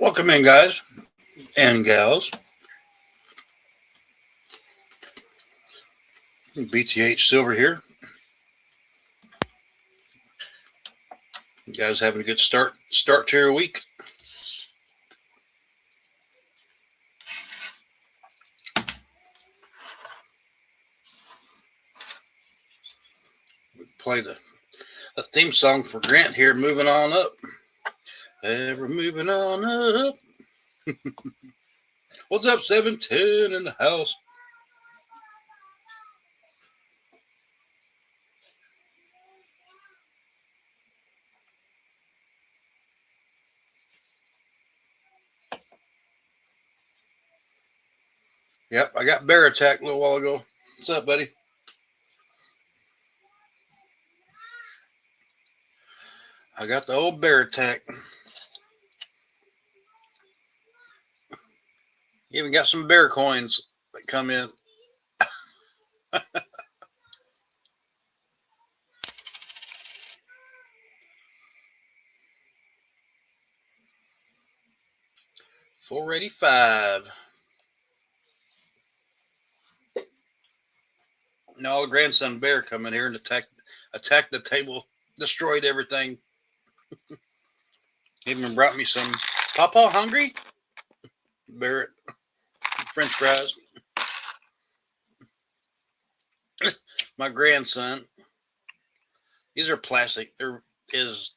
Welcome in, guys and gals. BTH Silver here. You guys having a good start to your week? Play the theme song for Grant here. Moving on up. Ever moving on up. What's up, 710 in the house? Yep, I got bear attack a little while ago. What's up, buddy? I got the old bear attack. Even got some bear coins that come in. $4.85. No, grandson bear come in here and attacked the table, destroyed everything. Even brought me some. Papa, hungry? Barrett, French fries. My grandson. These are plastic. They're his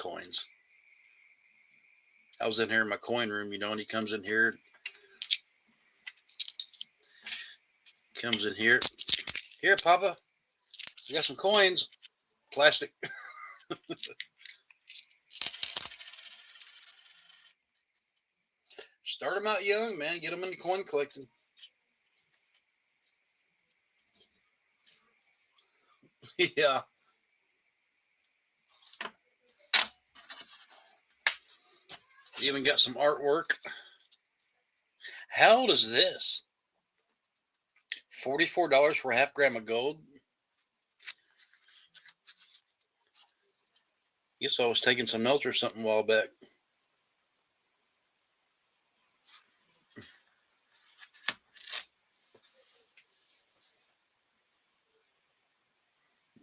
coins. I was in here in my coin room, and he comes in here. Here, Papa. You got some coins. Plastic. Start them out young, man. Get them into coin collecting. Yeah. Even got some artwork. How old is this? $44 for a half gram of gold. Guess I was taking some notes or something a while back.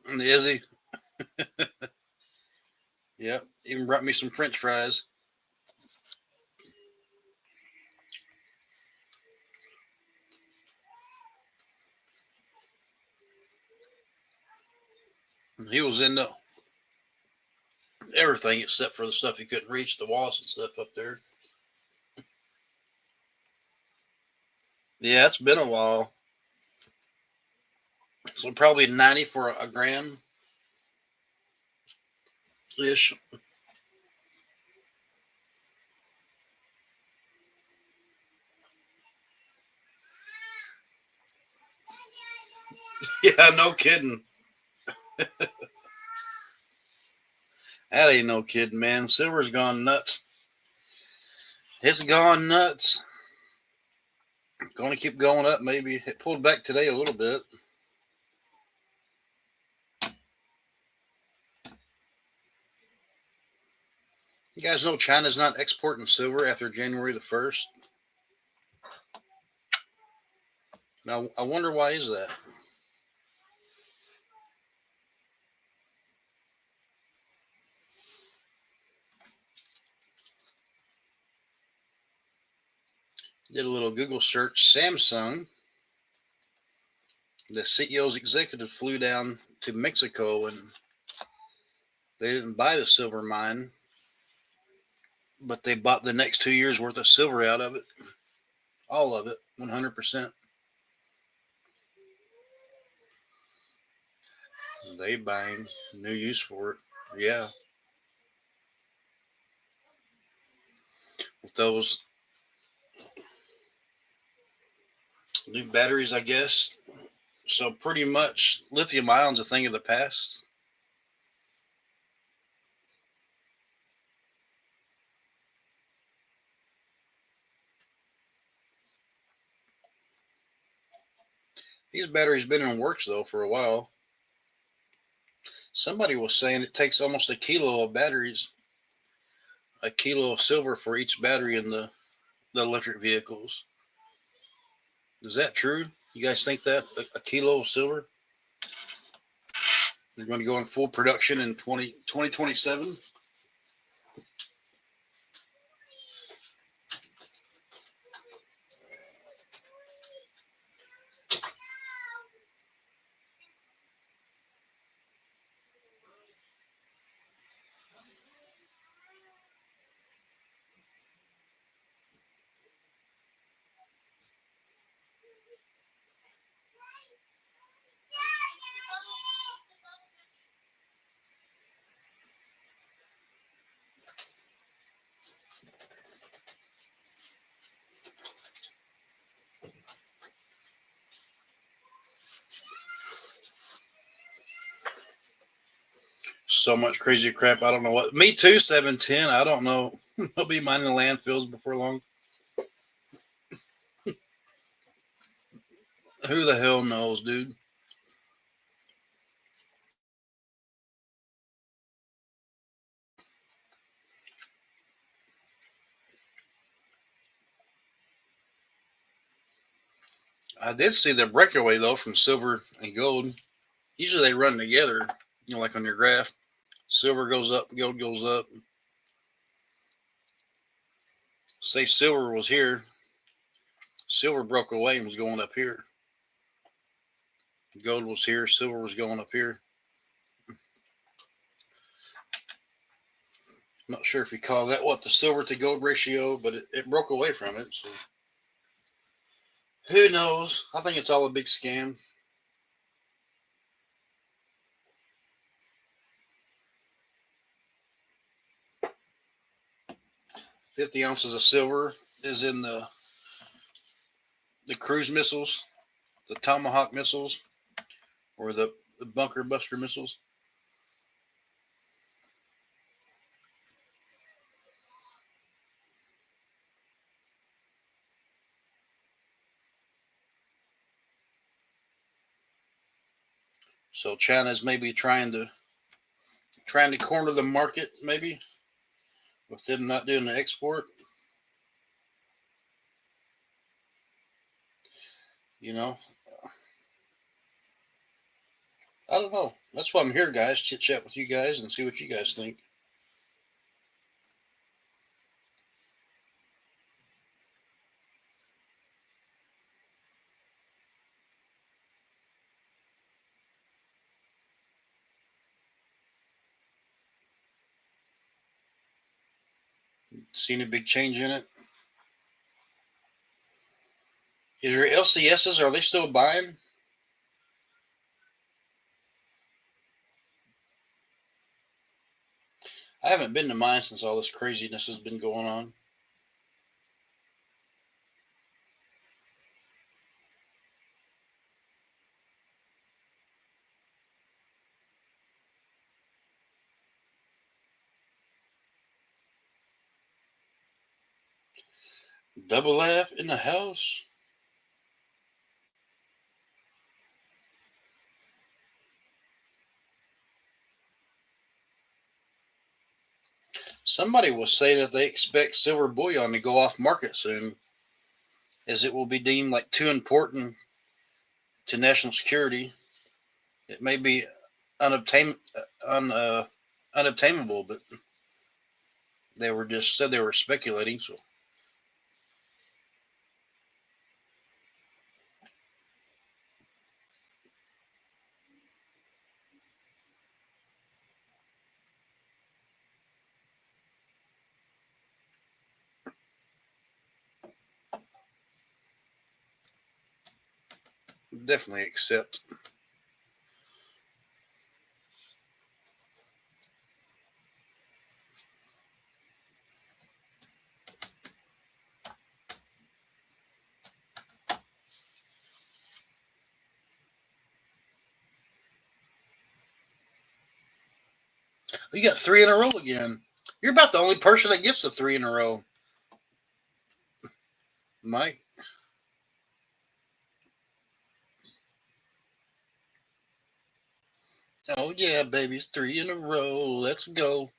And the Izzy. Yep. Even brought me some French fries. He was into everything except for the stuff he couldn't reach, the walls and stuff up there. Yeah, it's been a while. So probably 90 for a gram ish. Yeah, no kidding. That ain't no kidding, man. Silver's gone nuts. It's gone nuts. Going to keep going up, maybe. It pulled back today a little bit. You guys know China's not exporting silver after January the 1st. Now, I wonder why is that? Did a little Google search. Samsung, the CEO's executive flew down to Mexico and they didn't buy the silver mine, but they bought the next 2 years worth of silver out of it. All of it, 100%. They buying new use for it. Yeah. With those new batteries, I guess. So pretty much lithium ion's a thing of the past. These batteries been in works though for a while. Somebody was saying it takes almost a kilo of batteries a kilo of silver for each battery in the electric vehicles. Is that true? You guys think that a kilo of silver? They're going to go in full production in 2027? So much crazy crap. I don't know what. Me too, 710. I don't know. They'll be mining the landfills before long. Who the hell knows, dude? I did see the breakaway, though, from silver and gold. Usually they run together, like on your graph. Silver goes up, gold goes up. Say silver was here. Silver broke away and was going up here. Gold was here. Silver was going up here. I'm not sure if you call that the silver to gold ratio, but it broke away from it. So who knows? I think it's all a big scam. 50 ounces of silver is in the cruise missiles, the Tomahawk missiles, or the bunker buster missiles. So China's maybe trying to corner the market, maybe with them not doing the export. You know, I don't know. That's why I'm here, guys. Chit chat with you guys and see what you guys think. Seen a big change in it? Is your LCSs, are they still buying? I haven't been to mine since all this craziness has been going on. Double F in the house. Somebody will say that they expect silver bullion to go off market soon, as it will be deemed like too important to national security. It may be un, unobtainable, but they were just said they were speculating. So definitely accept. You got three in a row again. You're about the only person that gets the three in a row, Mike. Oh yeah, baby, three in a row. Let's go.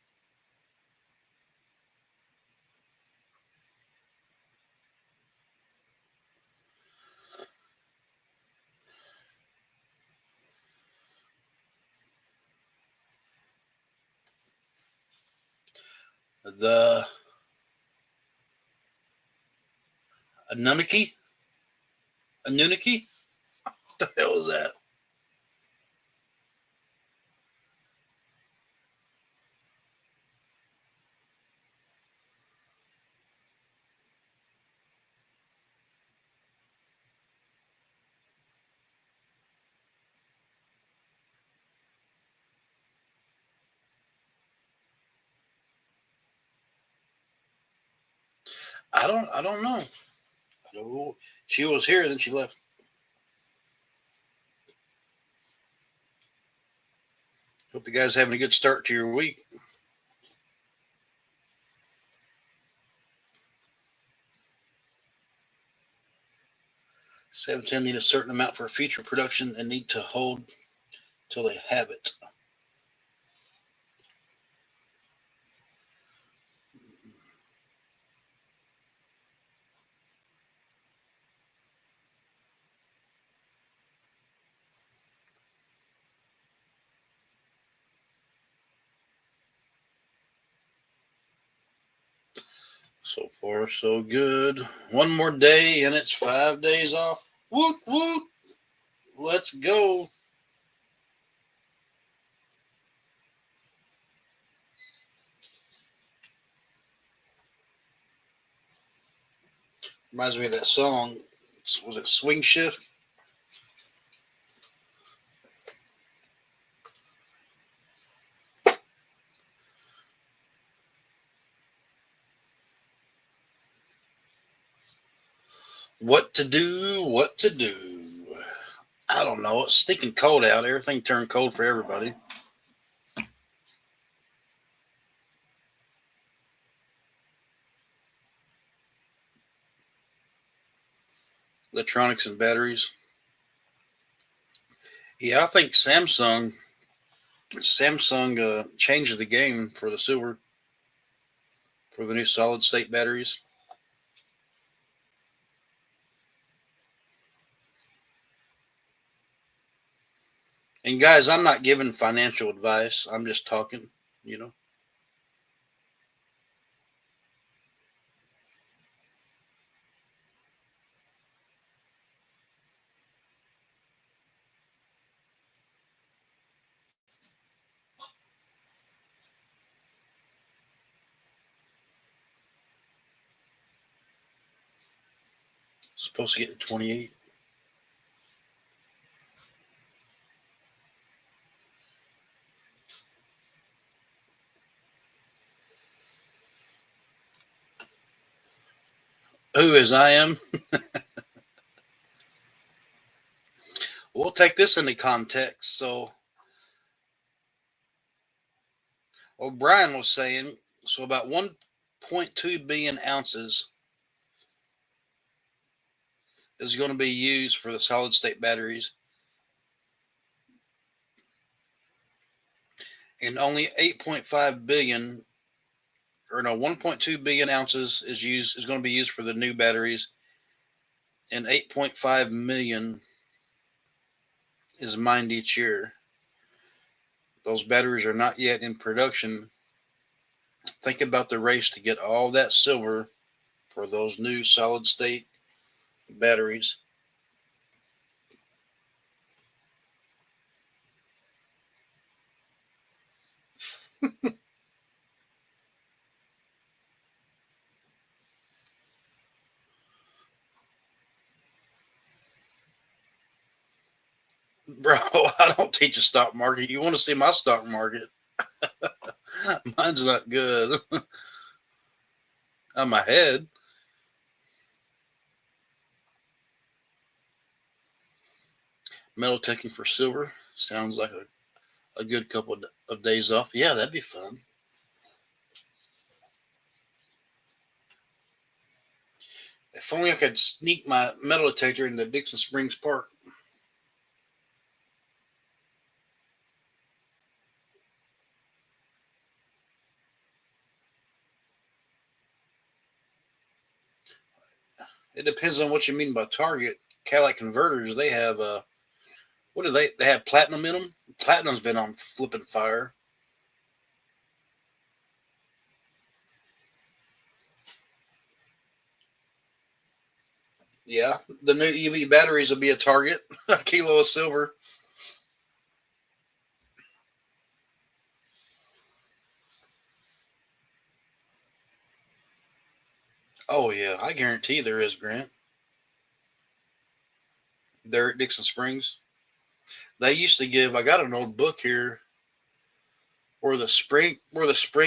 The Anunnaki? Anunnaki? What the hell is that? I don't know. She was here, then she left. Hope you guys having a good start to your week. $710 need a certain amount for future production and need to hold till they have it. So far, so good. One more day and it's 5 days off. Woot, woot. Let's go. Reminds me of that song. Was it Swing Shift? What to do? What to do? I don't know. It's stinking cold out. Everything turned cold for everybody. Electronics and batteries. Yeah, I think Samsung changed the game for the silver for the new solid state batteries. And guys, I'm not giving financial advice. I'm just talking, you know. Supposed to get to 28. Who is I am? We'll take this into context. So O'Brien was saying, so about 1.2 billion ounces is going to be used for the solid state batteries, and only 8.5 billion, or no, 1.2 billion ounces is going to be used for the new batteries, and 8.5 million is mined each year. Those batteries are not yet in production. Think about the race to get all that silver for those new solid state batteries. Bro, I don't teach a stock market. You want to see my stock market? Mine's not good. On my head. Metal taking for silver. Sounds like a good couple of days off. Yeah, that'd be fun. If only I could sneak my metal detector into Dixon Springs Park. It depends on what you mean by target. Cadillac converters, they have what do they have platinum in them? Platinum's been on flipping fire. Yeah, the new EV batteries will be a target. A kilo of silver. Oh yeah, I guarantee there is, Grant. There at Dixon Springs. They used to give. I got an old book here where the spring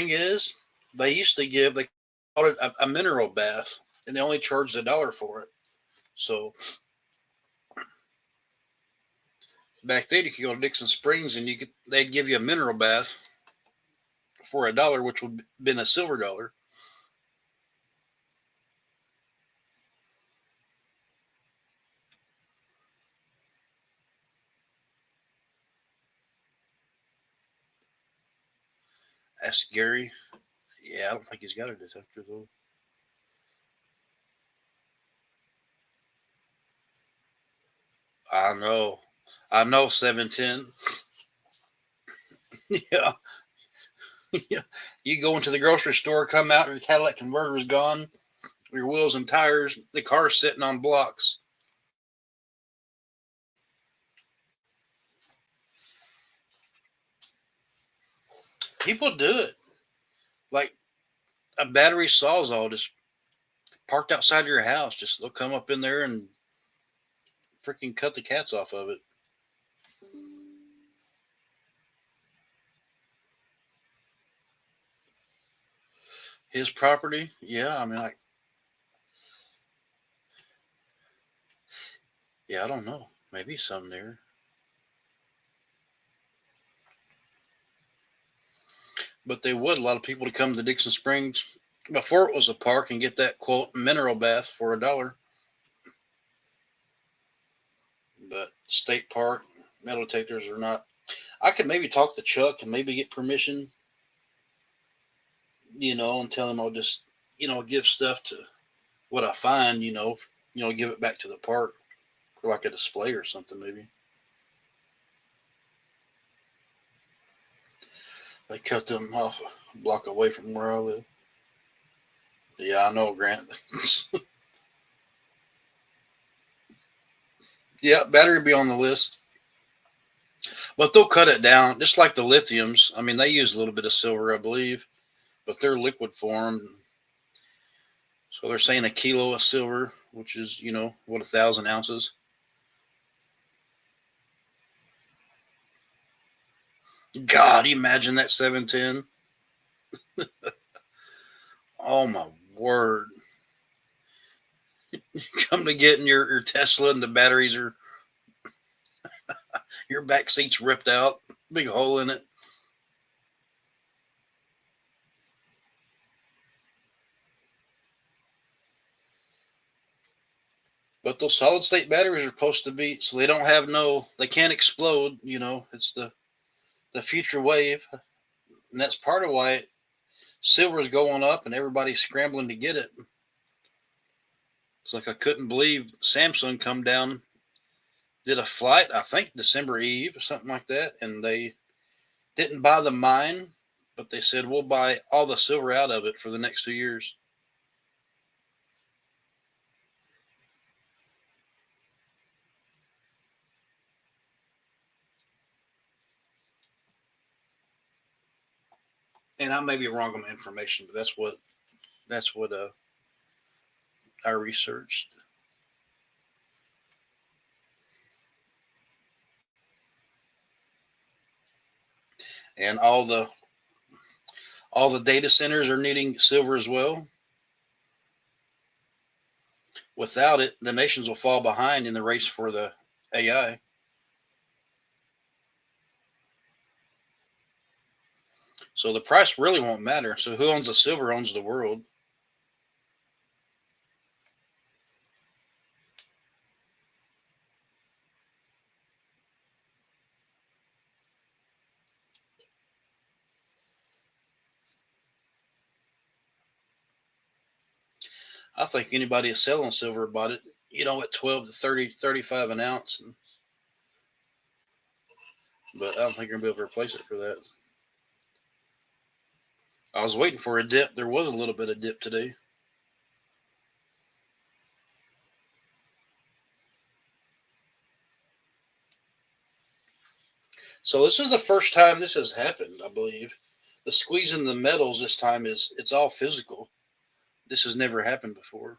is. They used to give. They called it a mineral bath, and they only charged $1 for it. So back then, you could go to Dixon Springs and they'd give you a mineral bath for $1, which would have been a silver dollar. Ask Gary. Yeah, I don't think he's got a detector though. I know. I know 710. Yeah. Yeah. You go into the grocery store, come out, your Cadillac converter's gone, your wheels and tires, the car's sitting on blocks. People do it. Like a battery sawzall just parked outside your house. Just they'll come up in there and freaking cut the cats off of it. His property, yeah. I mean, like, yeah, I don't know. Maybe some there, but they would a lot of people to come to Dixon Springs before it was a park and get that quote mineral bath for $1. But state park metal detectors are not. I could maybe talk to Chuck and maybe get permission, and tell him I'll just, give stuff to what I find, give it back to the park for like a display or something maybe. They cut them off a block away from where I live. Yeah, I know, Grant. Yeah, battery be on the list. But they'll cut it down, just like the lithiums. I mean, they use a little bit of silver, I believe, but they're liquid form. So they're saying a kilo of silver, which is, 1,000 ounces. God, imagine that 710. Oh my word! Come to getting your Tesla and the batteries are your back seat's ripped out, big hole in it. But those solid state batteries are supposed to be so they don't have they can't explode. It's the future wave, and that's part of why silver's going up and everybody's scrambling to get it. It's like I couldn't believe Samsung come down, did a flight, I think December Eve or something like that, and they didn't buy the mine, but they said we'll buy all the silver out of it for the next 2 years. And I may be wrong on the information, but that's what I researched. And all the data centers are needing silver as well. Without it, the nations will fall behind in the race for the AI. So the price really won't matter. So who owns the silver owns the world. I think anybody is selling silver bought it, at 12 to 30, 35 an ounce. But I don't think you're going to be able to replace it for that. I was waiting for a dip. There was a little bit of dip today. So this is the first time this has happened, I believe. The squeezing the metals this time it's all physical. This has never happened before.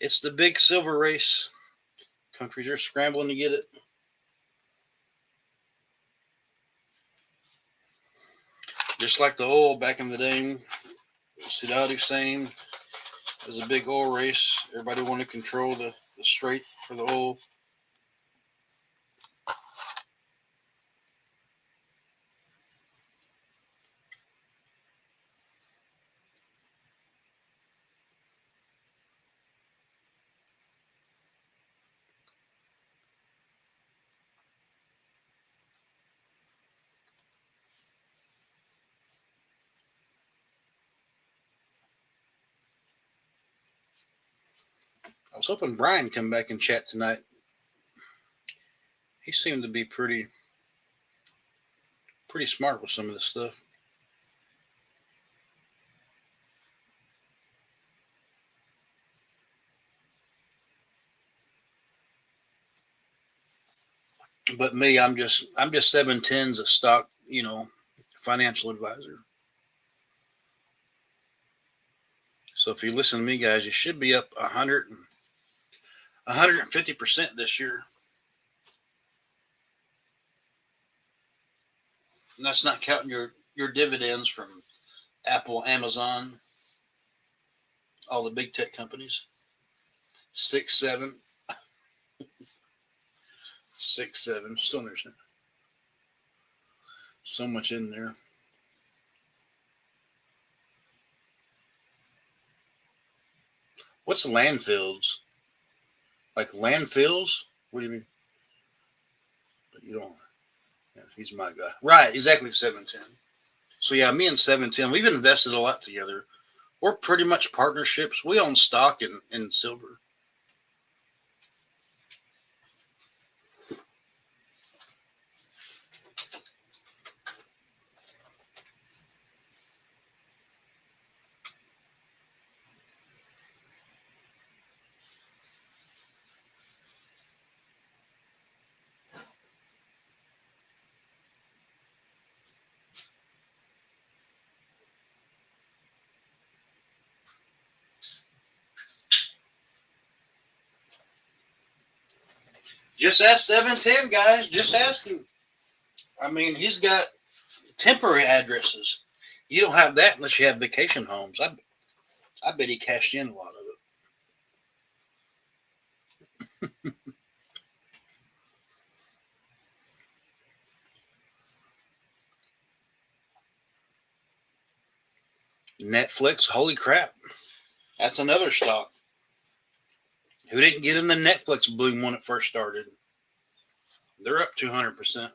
It's the big silver race. Countries are scrambling to get it. Just like the oil back in the day. Saddam Hussein was a big oil race. Everybody wanted to control the strait for the oil. I was hoping Brian would come back and chat tonight. He seemed to be pretty smart with some of this stuff. But me, I'm just 7/10s a stock, financial advisor. So if you listen to me, guys, you should be up 150% this year. And that's not counting your dividends from Apple, Amazon, all the big tech companies. 6, 7, 6, 7. Still understand. So much in there. What's landfills? Like landfills? What do you mean? You don't. Yeah, he's my guy. Right, exactly 7/10. So yeah, me and 7/10, we've invested a lot together. We're pretty much partnerships. We own stock in silver. Just ask 7/10, guys. Just ask him. I mean, he's got temporary addresses. You don't have that unless you have vacation homes. I bet he cashed in a lot of it. Netflix, holy crap. That's another stock. Who didn't get in the Netflix boom when it first started? They're up 200%.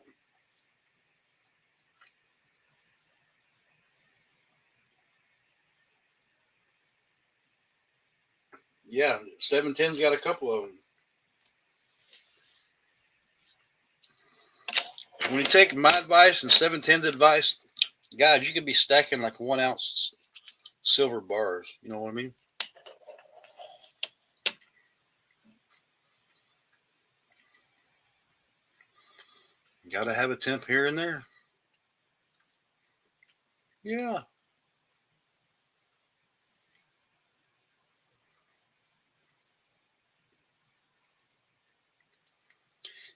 Yeah, 7/10's got a couple of them. When you take my advice and 7/10's advice, guys, you could be stacking like 1 ounce silver bars. You know what I mean? You gotta have a temp here and there. Yeah.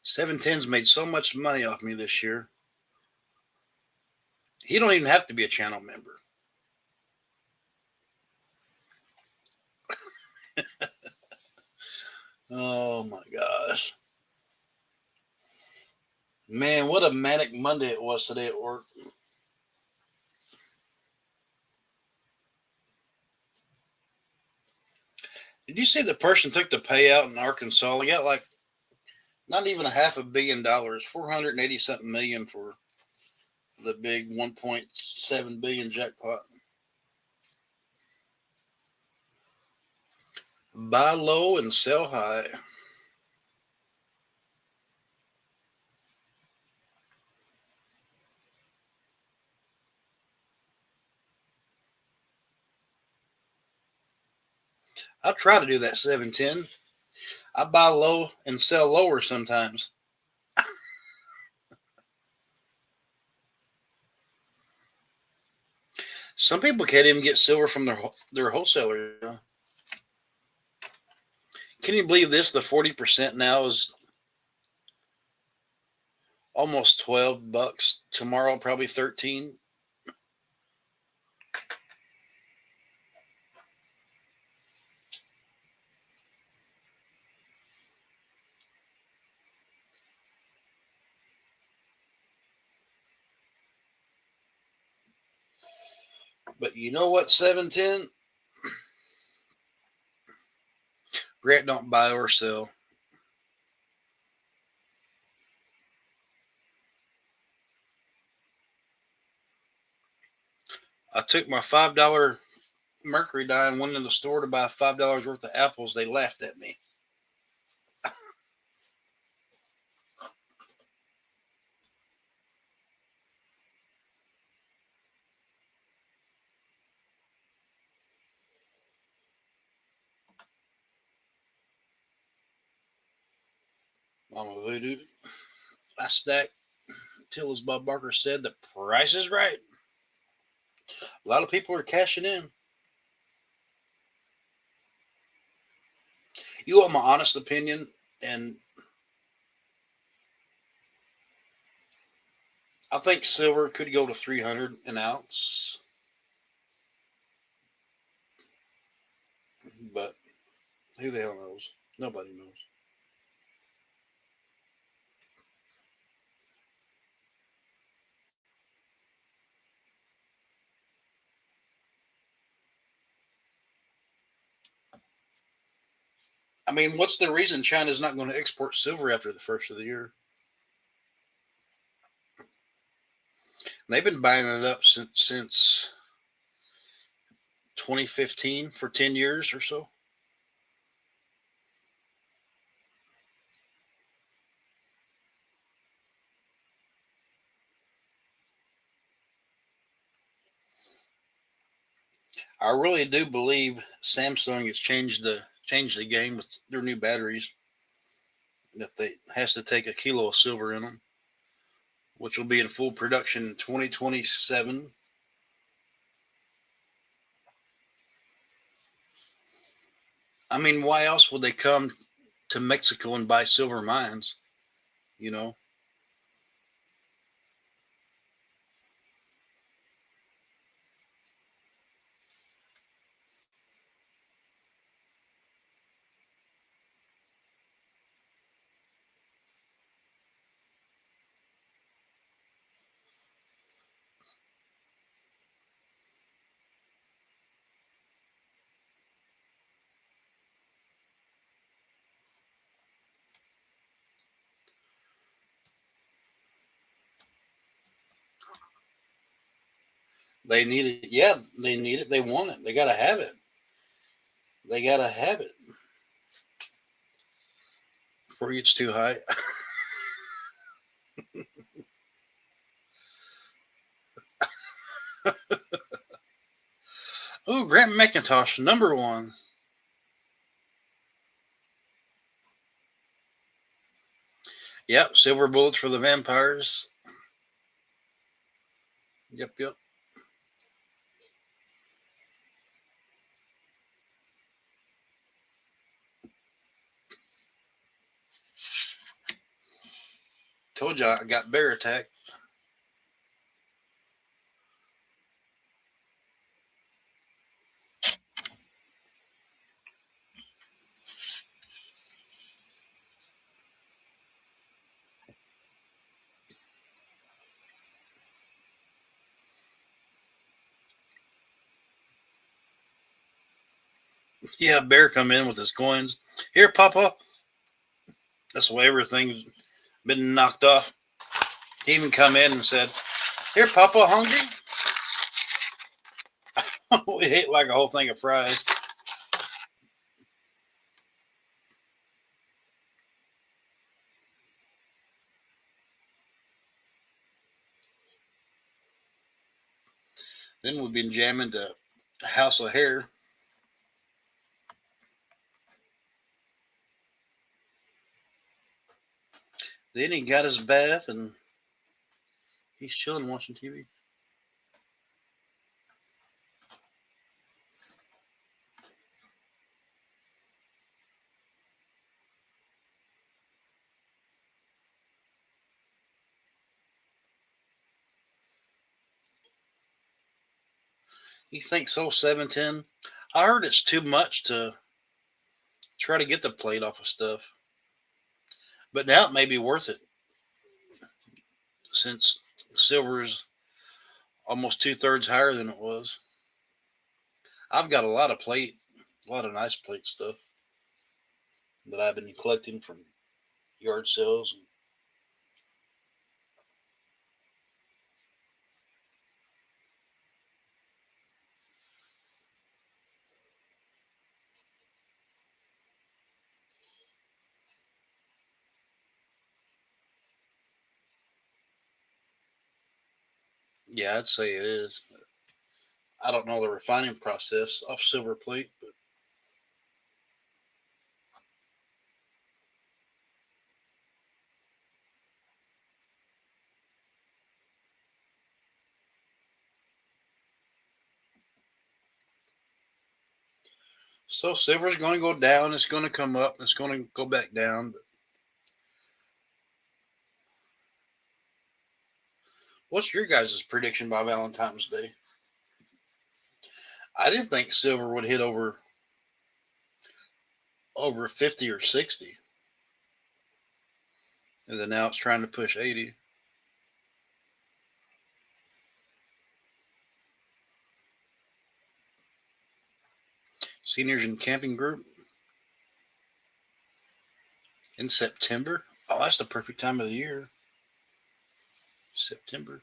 7/10's made so much money off me this year. He don't even have to be a channel member. Oh my gosh. Man, what a manic Monday it was today at work. Did you see the person took the payout in Arkansas? He got like not even a $500 million, 480 something million for the big 1.7 billion jackpot. Buy low and sell high. I try to do that 710. I buy low and sell lower sometimes. Some people can't even get silver from their wholesaler. Can you believe this? The 40% now is almost $12. Tomorrow probably 13. But you know what? 710. Grant don't buy or sell. I took my $5 Mercury die and went in the store to buy $5 worth of apples. They laughed at me. Mama Voodoo. I stacked till, as Bob Barker said, the price is right. A lot of people are cashing in. You want my honest opinion? And I think silver could go to 300 an ounce, but who the hell knows? Nobody knows. I mean, what's the reason China's not going to export silver after the first of the year? They've been buying it up since 2015 for 10 years or so. I really do believe Samsung has changed the game with their new batteries. That they has to take a kilo of silver in them, which will be in full production in 2027. I mean, why else would they come to Mexico and buy silver mines? You know, they need it. Yeah, they need it. They want it. They gotta have it. They gotta have it before it gets too high. Oh, Grant McIntosh, number one. Yep, silver bullets for the vampires. Yep, yep. Told you I got bear attack. Yeah, bear come in with his coins. Here, Papa. That's why everything's been knocked off. He even come in and said, "Here, Papa, hungry?" We ate like a whole thing of fries. Then we've been jamming to House of Hair. Then he got his bath and he's chilling watching TV. You think so, 710? I heard it's too much to try to get the plate off of stuff. But now it may be worth it since silver is almost 2/3 higher than it was. I've got a lot of plate, a lot of nice plate stuff that I've been collecting from yard sales. Yeah, I'd say it is. I don't know the refining process off silver plate, but so silver's going to go down. It's going to come up. It's going to go back down. But what's your guys' prediction by Valentine's Day? I didn't think silver would hit over 50 or 60, and then now it's trying to push 80. Seniors and camping group in September. Oh, that's the perfect time of the year. September.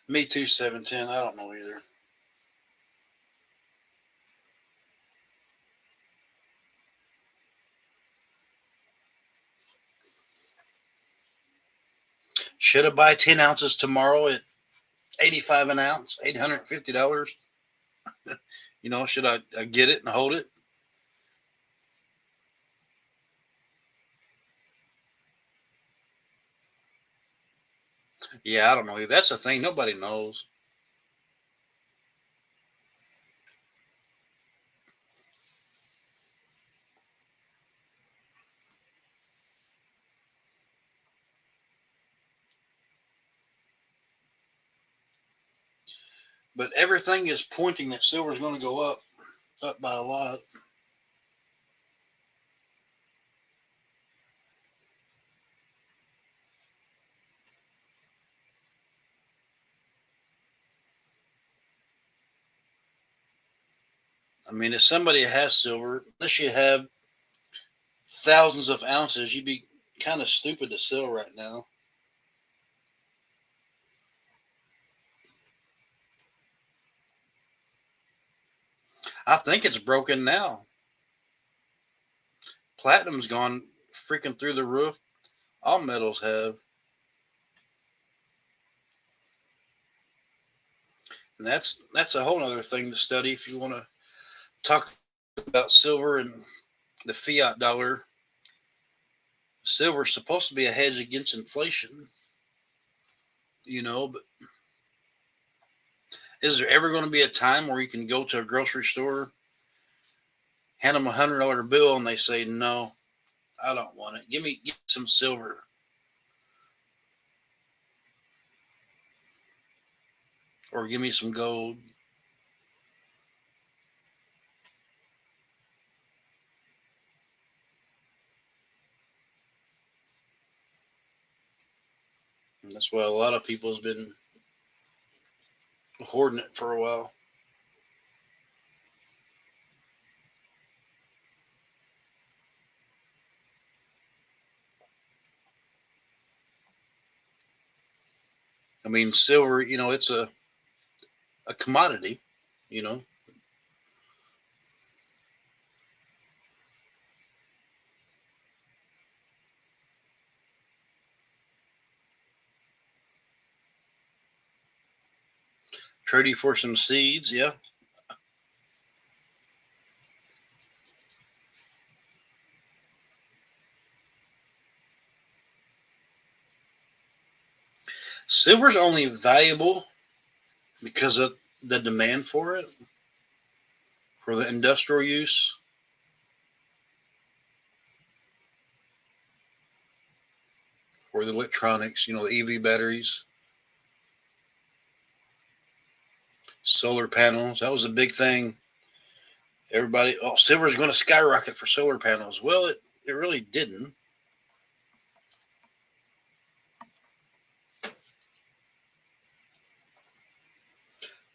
Me too, 710. I don't know either. Should I buy 10 ounces tomorrow at 85 an ounce, $850? Should I get it and hold it? Yeah, I don't know. That's the thing. Nobody knows. But everything is pointing that silver's going to go up by a lot. I mean, if somebody has silver, unless you have thousands of ounces, you'd be kind of stupid to sell right now. I think it's broken now. Platinum's gone freaking through the roof. All metals have. And that's a whole other thing to study if you want to talk about silver and the fiat dollar. Silver's supposed to be a hedge against inflation, but is there ever going to be a time where you can go to a grocery store, hand them $100 bill, and they say, no, I don't want it. Give me some silver, or give me some gold. And that's why a lot of people has been hoarding it for a while. I mean, silver, it's a commodity, you know. Trade you for some seeds, yeah. Silver's only valuable because of the demand for it, for the industrial use, for the electronics, the EV batteries, solar panels. That was a big thing. Everybody, oh, silver's going to skyrocket for solar panels. Well, it really didn't.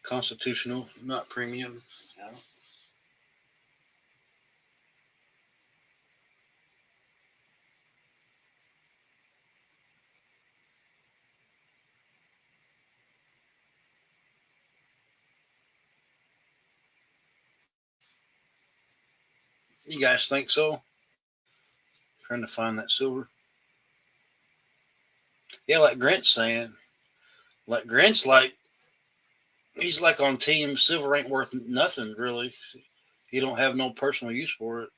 Constitutional, not premium. Yeah. You guys think so? Trying to find that silver. Yeah, like Grant's saying. Like Grant's like he's like on team silver ain't worth nothing really. He don't have no personal use for it.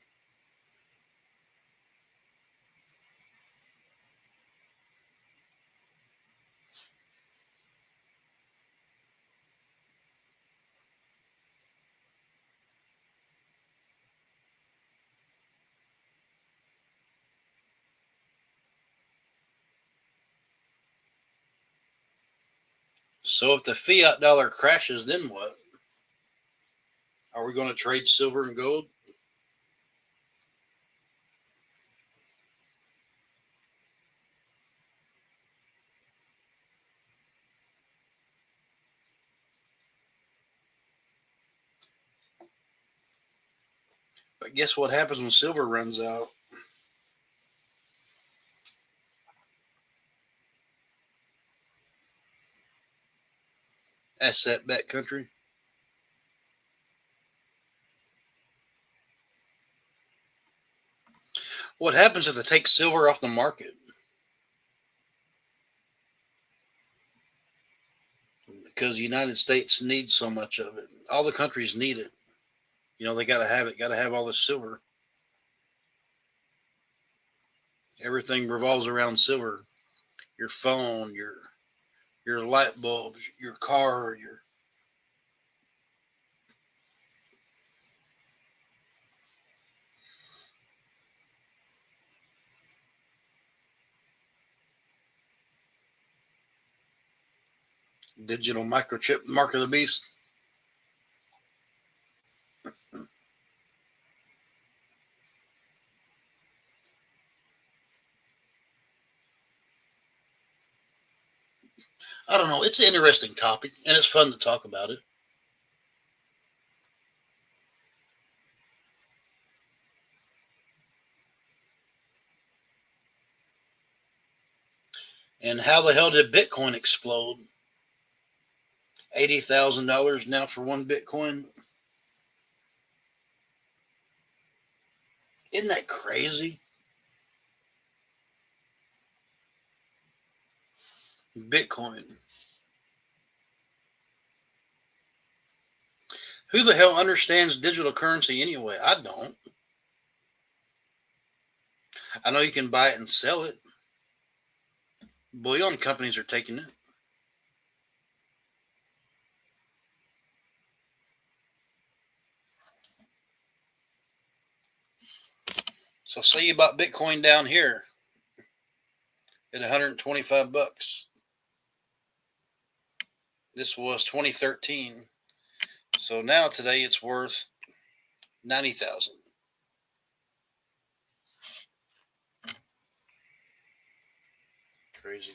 So if the fiat dollar crashes, then what? Are we going to trade silver and gold? But guess what happens when silver runs out? Asset back country. What happens if they take silver off the market? Because the United States needs so much of it. All the countries need it. They got to have it. Got to have all this silver. Everything revolves around silver. Your phone, your light bulbs, your car, your digital microchip, mark of the beast. I don't know. It's an interesting topic, and it's fun to talk about it. And how the hell did Bitcoin explode? $80,000 now for one Bitcoin. Isn't that crazy? Bitcoin. Who the hell understands digital currency anyway? I don't. I know you can buy it and sell it. Bullion companies are taking it. So say you bought Bitcoin down here at 125 bucks. This was 2013. So now today it's worth 90,000. Crazy.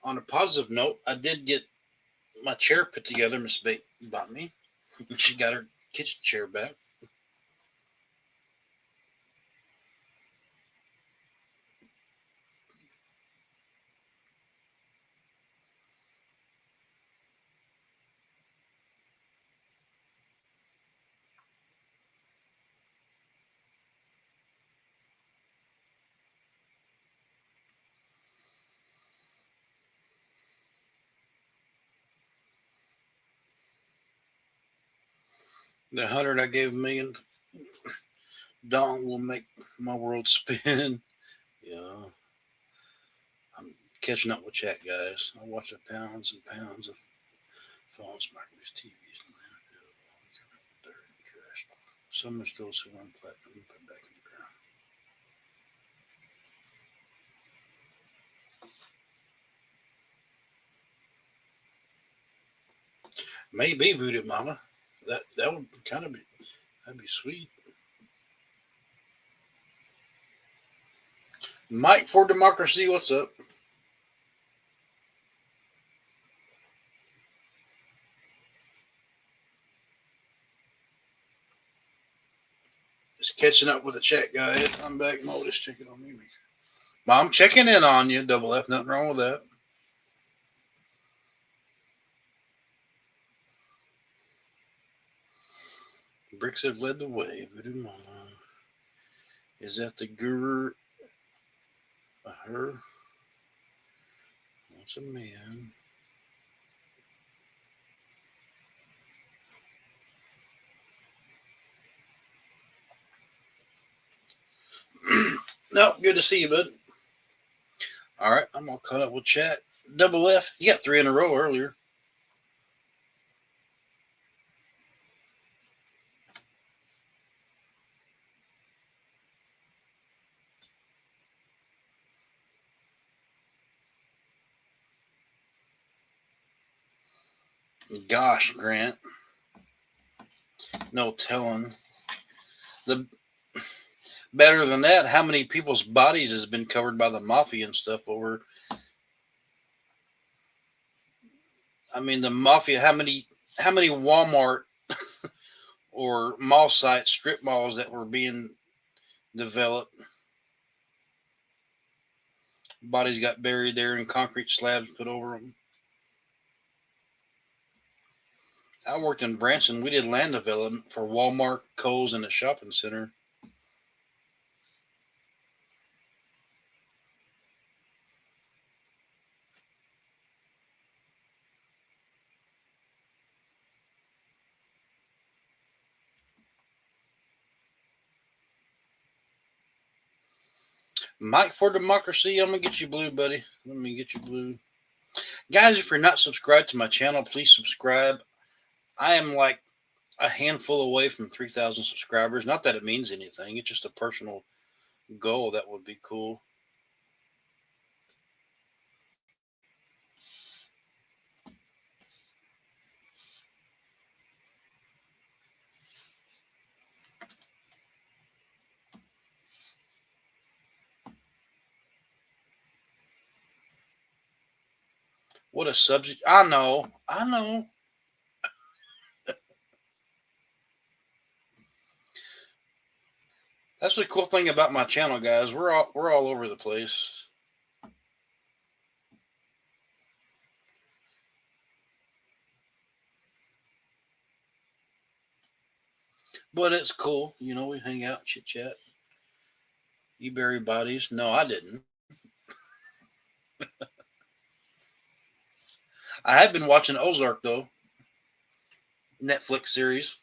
On a positive note, I did get my chair put together. Miss Bate bought me. She got her kitchen chair back. The 100 I gave million, Dawn will make my world spin. Yeah, I'm catching up with chat, guys. I watch the pounds and pounds of phones, microwaves, TVs, and landfill, dirt, and trash. Some are still silver and platinum and put back in the ground. Maybe Voodoo Mama. That would kind of be that'd be sweet. Mike for Democracy, what's up? Just catching up with the chat, guys. I'm back. Modus checking on me. I'm checking in on you. Double F, nothing wrong with that. Bricks have led the way. Voodoo Mama. Is that the guru? Her? What's a man? No, good to see you, bud. All right, I'm all caught up with chat. Double F, you got 3 in a row earlier. Gosh, Grant, no telling. The better than that, how many people's bodies has been covered by the mafia and stuff over? I mean, the mafia. How many Walmart or mall sites, strip malls that were being developed? Bodies got buried there and concrete slabs put over them. I worked in Branson. We did land development for Walmart, Kohl's, and a shopping center. Mike for Democracy. I'm gonna get you blue, buddy. Let me get you blue. Guys, if you're not subscribed to my channel, please subscribe. I am like a handful away from 3,000 subscribers. Not that it means anything. It's just a personal goal that would be cool. What a subject. I know. I know. That's the cool thing about my channel, guys. We're all over the place. But it's cool. We hang out, chit chat. You bury bodies. No, I didn't. I have been watching Ozark though. Netflix series.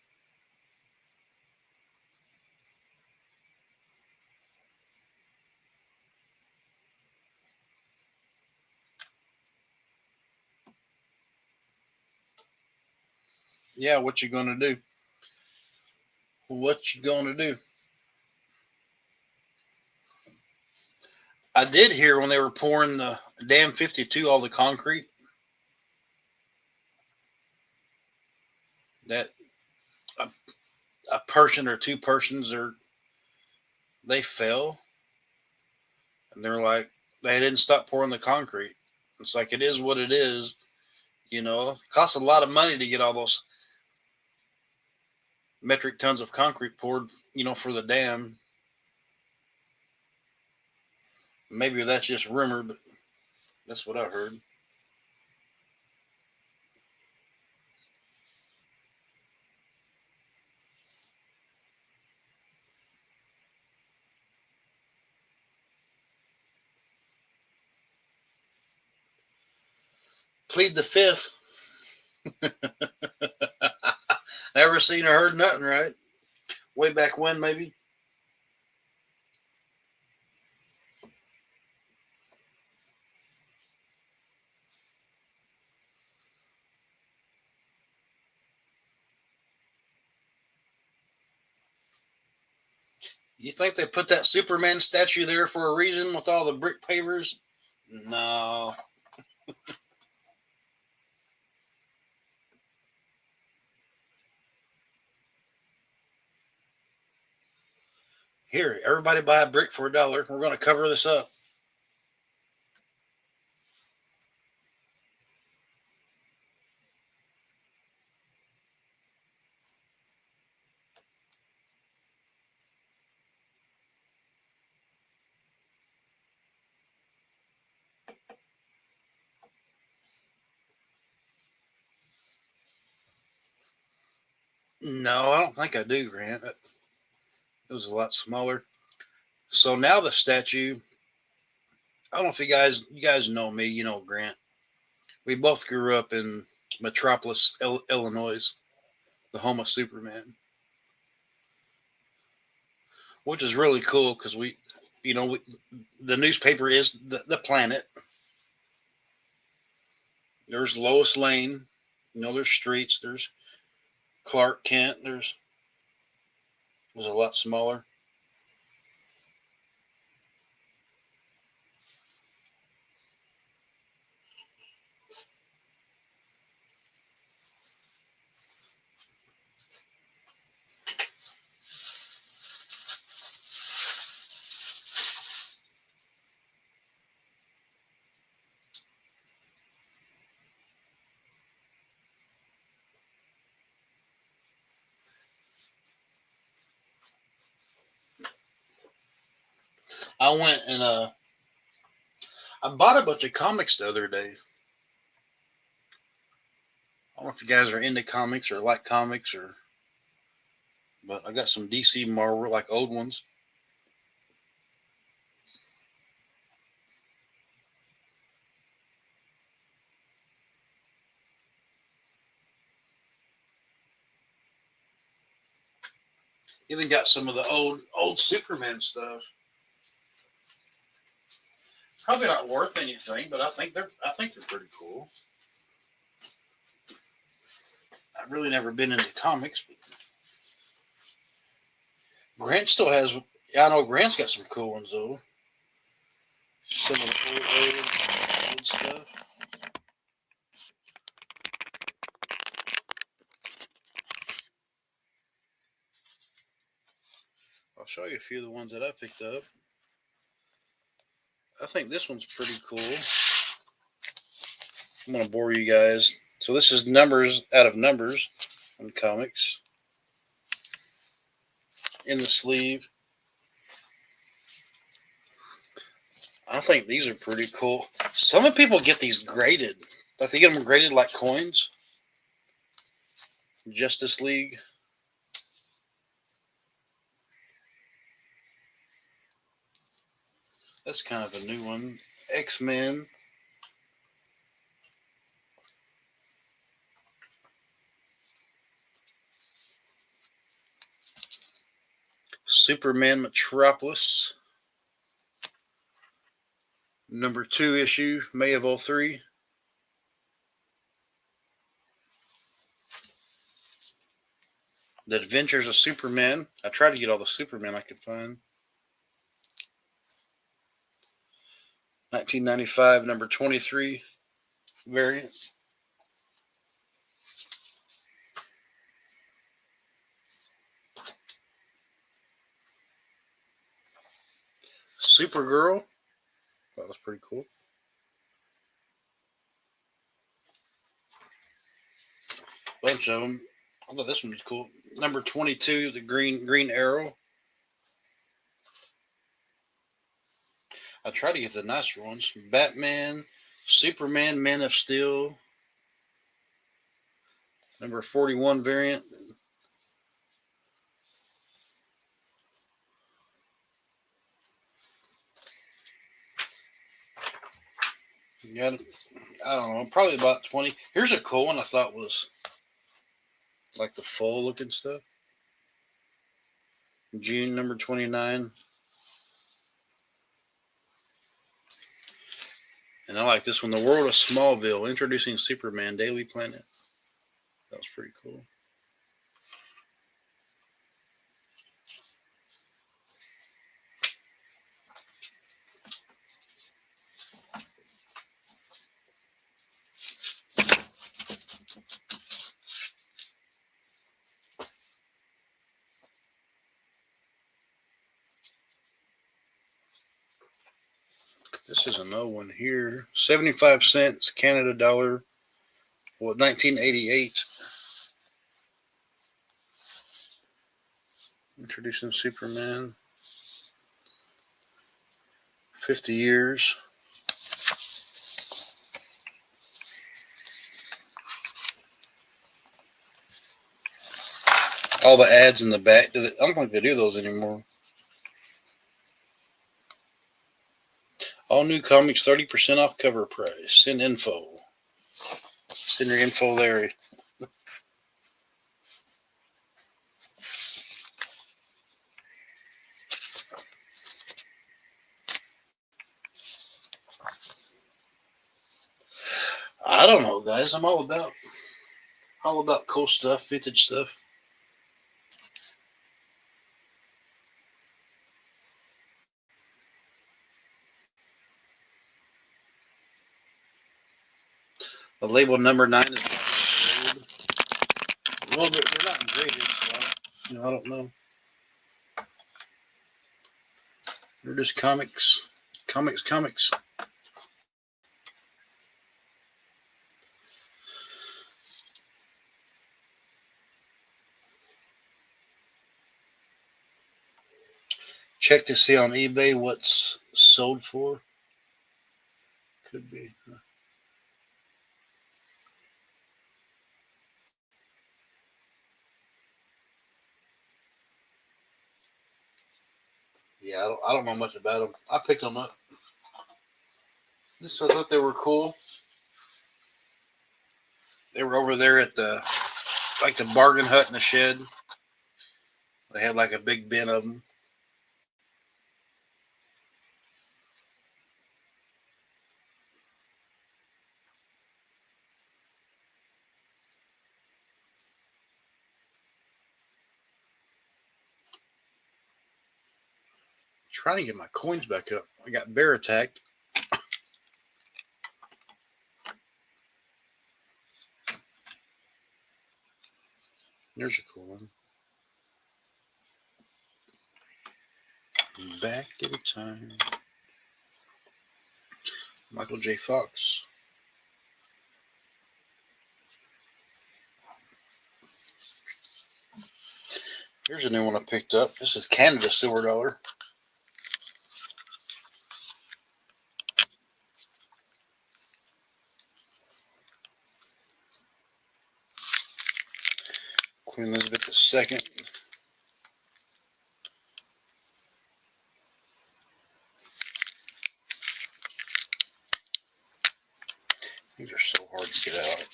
Yeah, what you gonna do? What you gonna do? I did hear when they were pouring the damn 52, all the concrete, that a, a person or two persons they fell, and they're like they didn't stop pouring the concrete. It's like it is what it is. It costs a lot of money to get all those metric tons of concrete poured, for the dam. Maybe that's just rumor, but that's what I heard. Plead the fifth. Never seen or heard nothing, right? Way back when, maybe. You think they put that Superman statue there for a reason with all the brick pavers? No. Here, everybody buy a brick for $1. We're going to cover this up. No, I don't think I do, Grant. It was a lot smaller. So now the statue. I don't know if you guys know me. You know Grant. We both grew up in Metropolis, Illinois, the home of Superman, which is really cool because the newspaper is the Planet. There's Lois Lane. There's streets. There's Clark Kent. Was a lot smaller. I went and I bought a bunch of comics the other day. I don't know if you guys are into comics or like comics but I got some DC Marvel like old ones. Even got some of the old Superman stuff. Probably not worth anything, but I think they're pretty cool. I've really never been into comics, but Grant still has. Yeah, I know Grant's got some cool ones though. Some of the old stuff. I'll show you a few of the ones that I picked up. I think this one's pretty cool. I'm gonna bore you guys. So this is numbers out of numbers on comics in the sleeve. I think these are pretty cool. Some of people get these graded. Like they get them graded like coins. Justice League. That's kind of a new one. X-Men. Superman Metropolis. Number 2 issue, May of '03. The Adventures of Superman. I tried to get all the Superman I could find. 1995, number 23 variant. Supergirl. That was pretty cool. bunch of them. I thought this one was cool. Number 22, the Green Arrow. I try to get the nicer ones. Batman, Superman, Man of Steel. Number 41 variant. You got, I don't know, probably about 20. Here's a cool one I thought was like the full looking stuff. June number 29. And I like this one. The World of Smallville, introducing Superman, Daily Planet. That was pretty cool. This is another one here. 75 cents, Canada dollar. What, 1988. Introducing Superman. 50 years. All the ads in the back. I don't think they do those anymore. All new comics, 30% off cover price. Send info. Send your info there. I don't know, guys. I'm all about cool stuff, vintage stuff. The label number 9 is a little bit. They're not graded, so I don't know. They're just comics. Check to see on eBay what's sold for. Could be. Yeah, I don't know much about them. I picked them up. I thought they were cool. They were over there at the bargain hut in the shed. They had like a big bin of them. Trying to get my coins back up. I got bear attacked. There's a cool one. Back at a time. Michael J. Fox. Here's a new one I picked up. This is Canada Silver Dollar. Queen Elizabeth II. These are so hard to get out.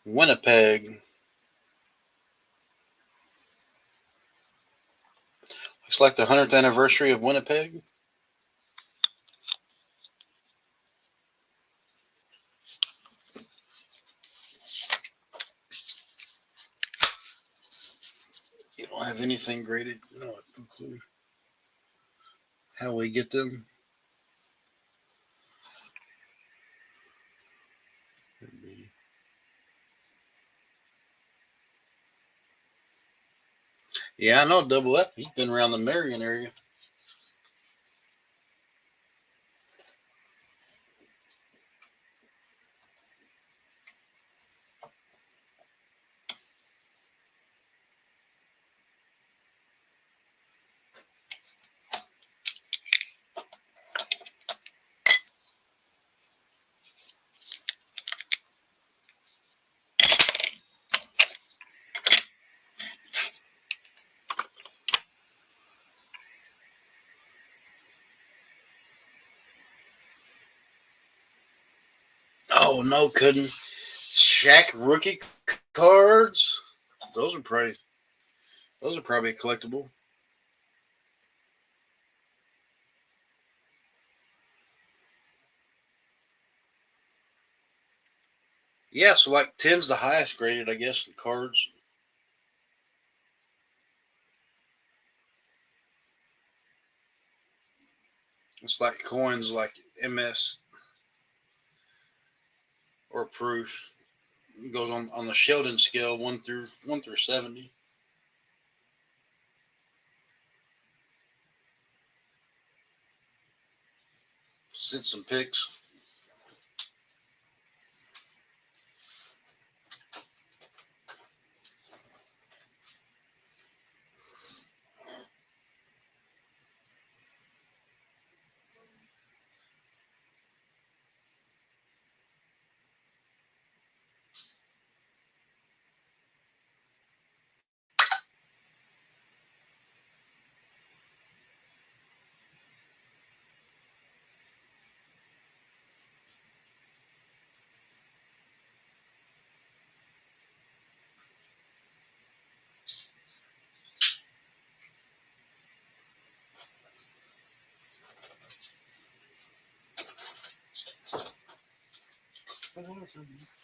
Winnipeg. Looks like the 100th anniversary of Winnipeg. You don't have anything graded. No clue how we get them. Yeah, I know Double F. He's been around the Marion area. Oh, no, couldn't. Shaq rookie cards. Those are probably collectible. Yeah, so like 10's the highest graded, I guess, in cards. It's like coins, like MS or proof. It goes on the Sheldon scale, one through 70. Sent some pics.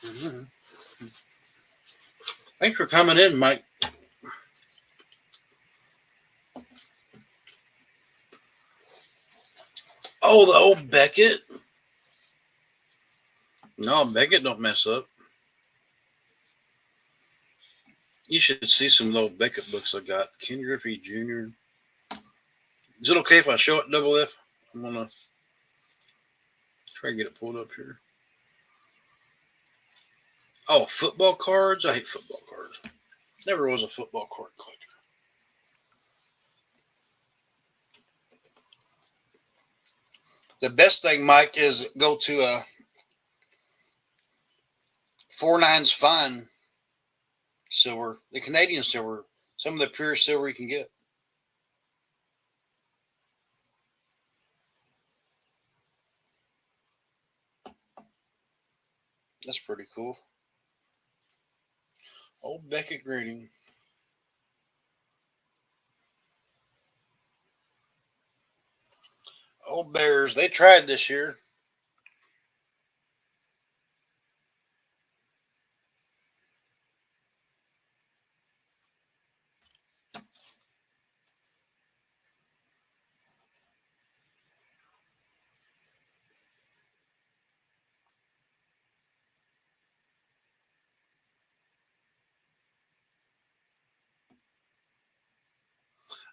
Mm-hmm. Thanks for coming in, Mike. Oh, the old Beckett. No, Beckett don't mess up. You should see some little Beckett books I got. Ken Griffey Jr. Is it okay if I show it double F? I'm gonna try to get it pulled up here. Oh, football cards. I hate football cards. Never was a football card collector. The best thing, Mike, is go to a 4.9's Fine silver, the Canadian silver, some of the purest silver you can get. That's pretty cool. Old Beckett grading. Old Bears. They tried this year.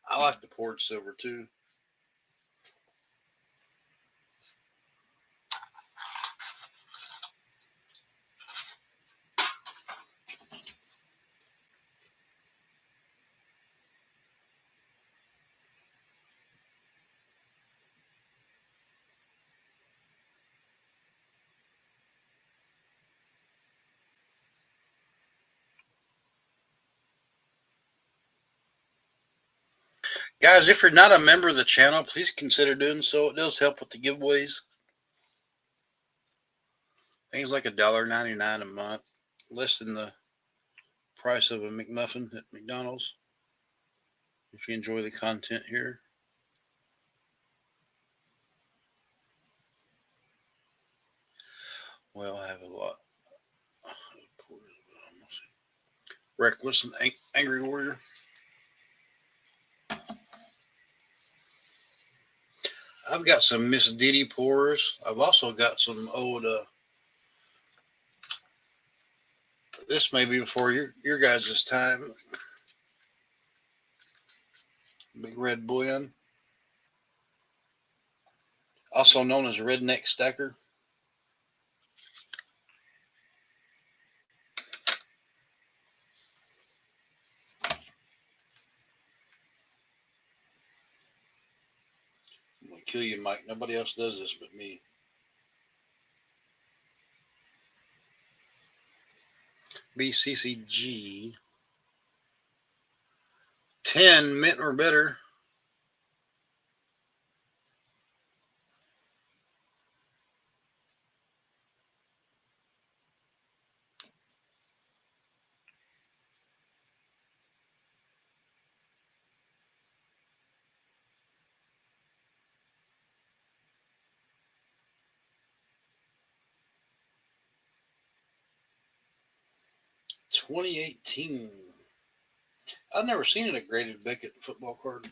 I like the poured silver too. Guys, if you're not a member of the channel, please consider doing so. It does help with the giveaways. Things like $1.99 a month, less than the price of a McMuffin at McDonald's. If you enjoy the content here. Well, I have a lot. Reckless and Angry Warrior. I've got some Miss Diddy pours. I've also got some old. This may be before your guys' time. Big Red Bullion, also known as Redneck Stacker. I'm gonna kill you, Mike. Nobody else does this but me. BCCG 10 mint or better. 2018. I've never seen a graded Beckett football card.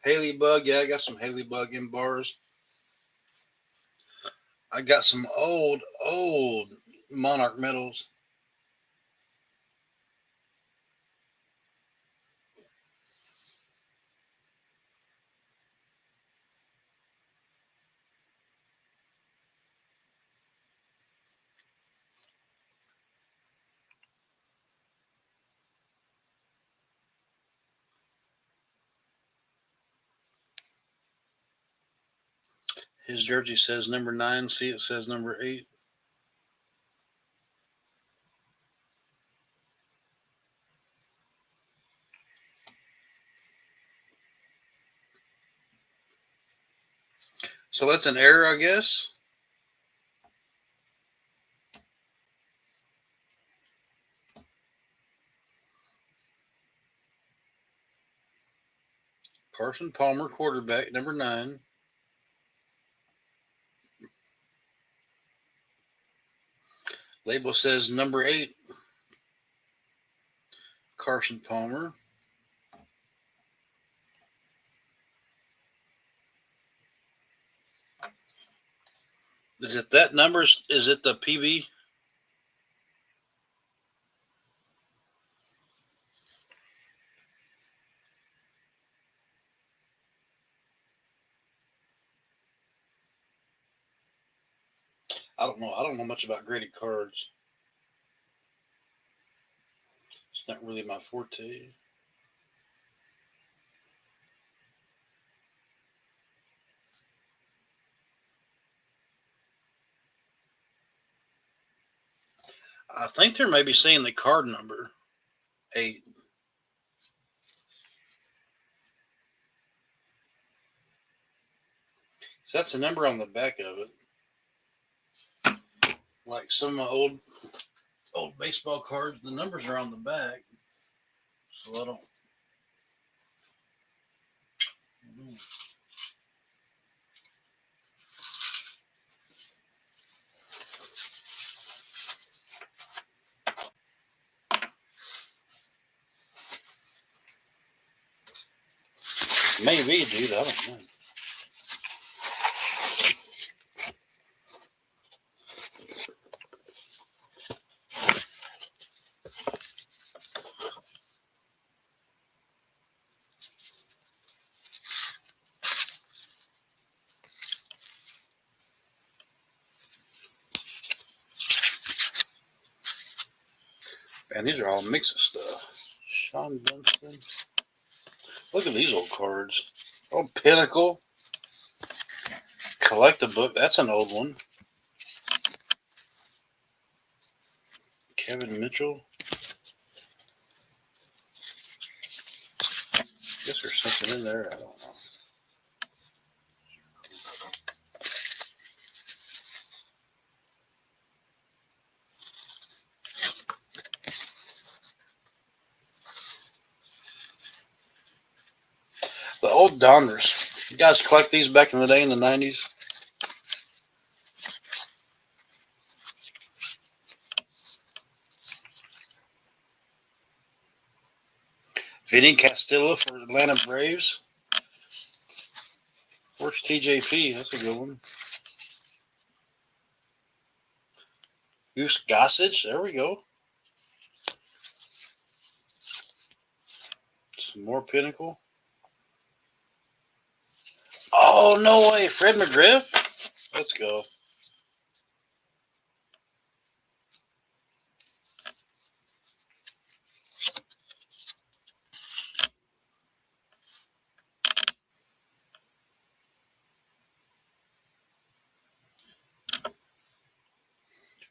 Haley Bug, yeah, I got some Haley Bug in bars. I got some old Monarch medals. His jersey says number 9. See, it says number 8. So that's an error, I guess. Carson Palmer, quarterback, number 9. Label says number 8. Carson Palmer. Is it that number? Is it the PB? I don't know. I don't know much about graded cards. It's not really my forte. I think they're maybe saying the card number 8. So that's the number on the back of it. Like some of my old baseball cards, the numbers are on the back. So I don't. Maybe, dude. I don't know. Man, these are all mix of stuff. Sean Dunston. Look at these old cards. Oh, Pinnacle. Collect a book. That's an old one. Kevin Mitchell. Guess there's something in there. I don't know. The old Donners. You guys collect these back in the day in the 90s? Vinny Castilla for Atlanta Braves. Where's TJP? That's a good one. Goose Gossage. There we go. Some more Pinnacle. Oh, no way. Fred McGriff? Let's go.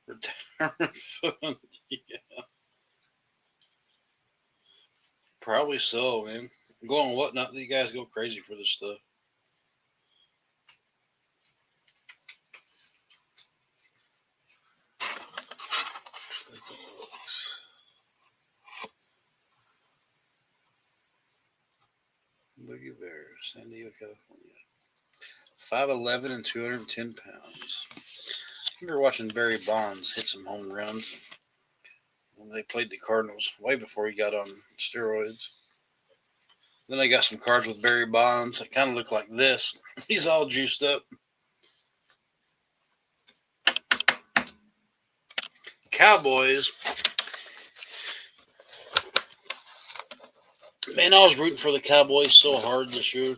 Retirement fund. Yeah. Probably so, man. Go on Whatnot. These guys go crazy for this stuff. San Diego, California. 5'11" and 210 pounds. I remember watching Barry Bonds hit some home runs when they played the Cardinals way before he got on steroids. Then I got some cards with Barry Bonds that kind of look like this. He's all juiced up. Cowboys. Man, I was rooting for the Cowboys so hard this year.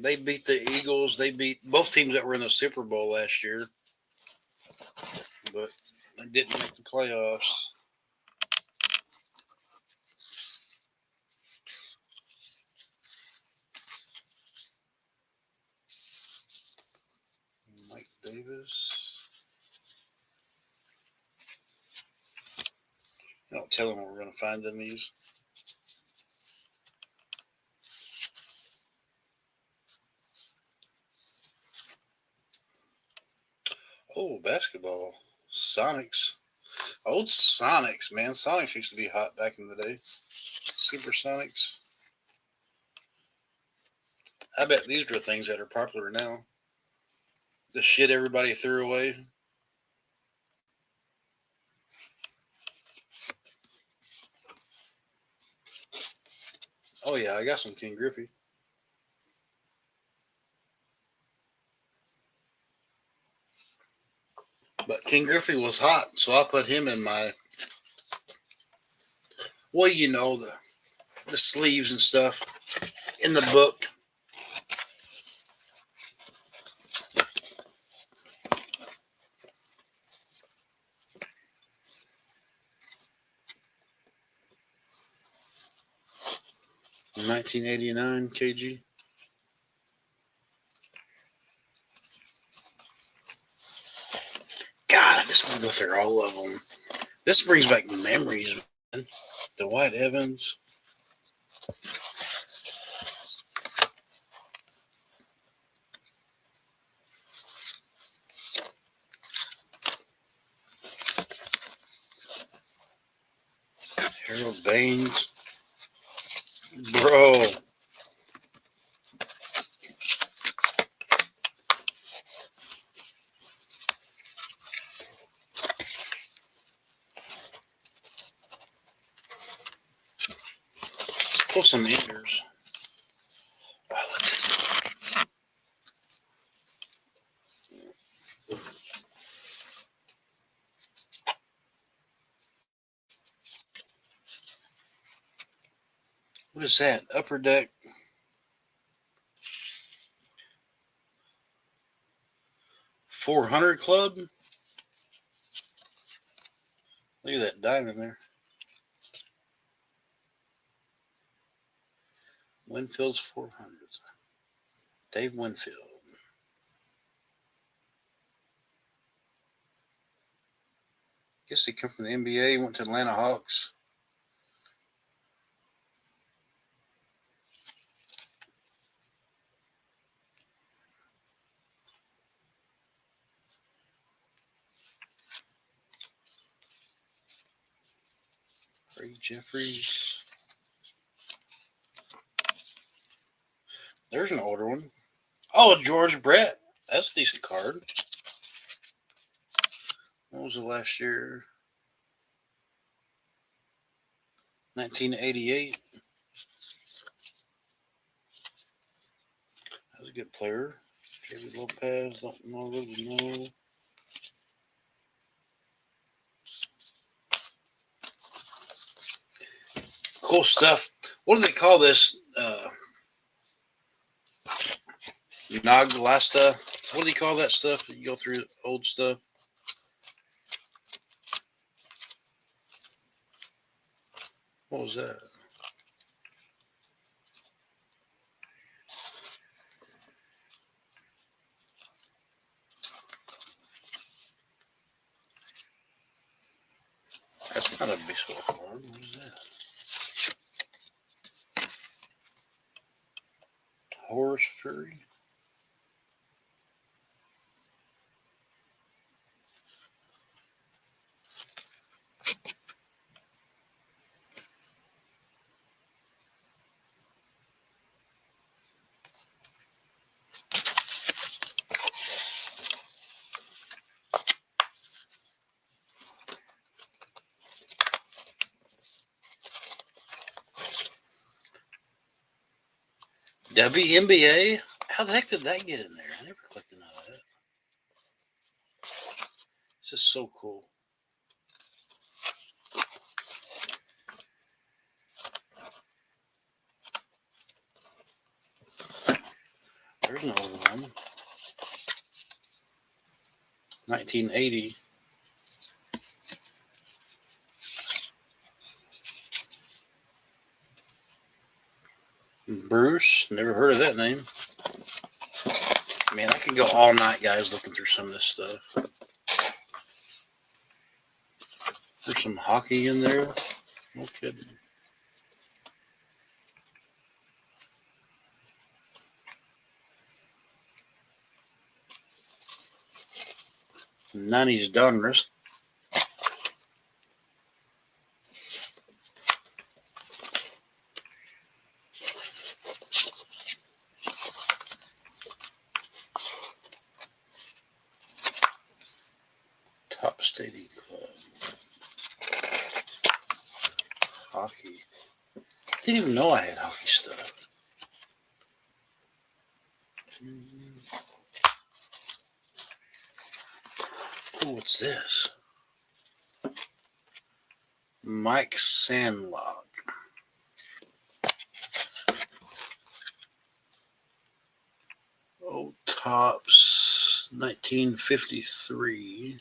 They beat the Eagles. They beat both teams that were in the Super Bowl last year. But they didn't make the playoffs. Mike Davis. Don't tell them what we're going to find in these. Oh, basketball. Sonics. Old Sonics, man. Sonics used to be hot back in the day. Supersonics. I bet these are things that are popular now. The shit everybody threw away. Oh, yeah, I got some King Griffey. But King Griffey was hot, so I put him in my, well, you know, the sleeves and stuff in the book. In 1989 KG. God, I just want to go through all of them. This brings back memories, man. Dwight Evans. Harold Baines. Bro. Let's pull some Enders. Oh, what's this? What is that? Upper Deck. 400 Club. Look at that diamond there. Winfield's 400. Dave Winfield. Guess he come from the NBA, went to Atlanta Hawks. Ray Jeffries. There's an older one. Oh, George Brett. That's a decent card. What was the last year? 1988. That was a good player. David Lopez. Don't really know. Cool stuff. What do they call this? Naglasta. What do you call that stuff? You go through old stuff. What was that? That's not a baseball card. What is that? Horace Fury. WNBA? How the heck did that get in there? I never clicked none of that. This is so cool. There's another one. 1980. Bruce, never heard of that name. Man, I could go all night, guys, looking through some of this stuff. There's some hockey in there. No kidding. '90s Donruss. Top Stadium Club. Hockey. Didn't even know I had hockey stuff. Oh, what's this? Mike Sandlot. Old Tops, 1953.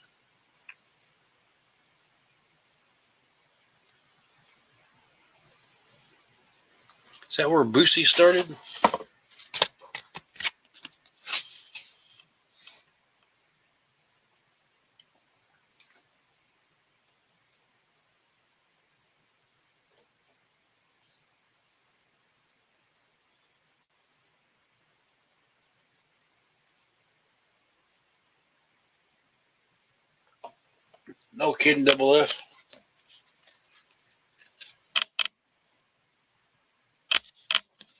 Is that where Boosie started? No kidding, Double F.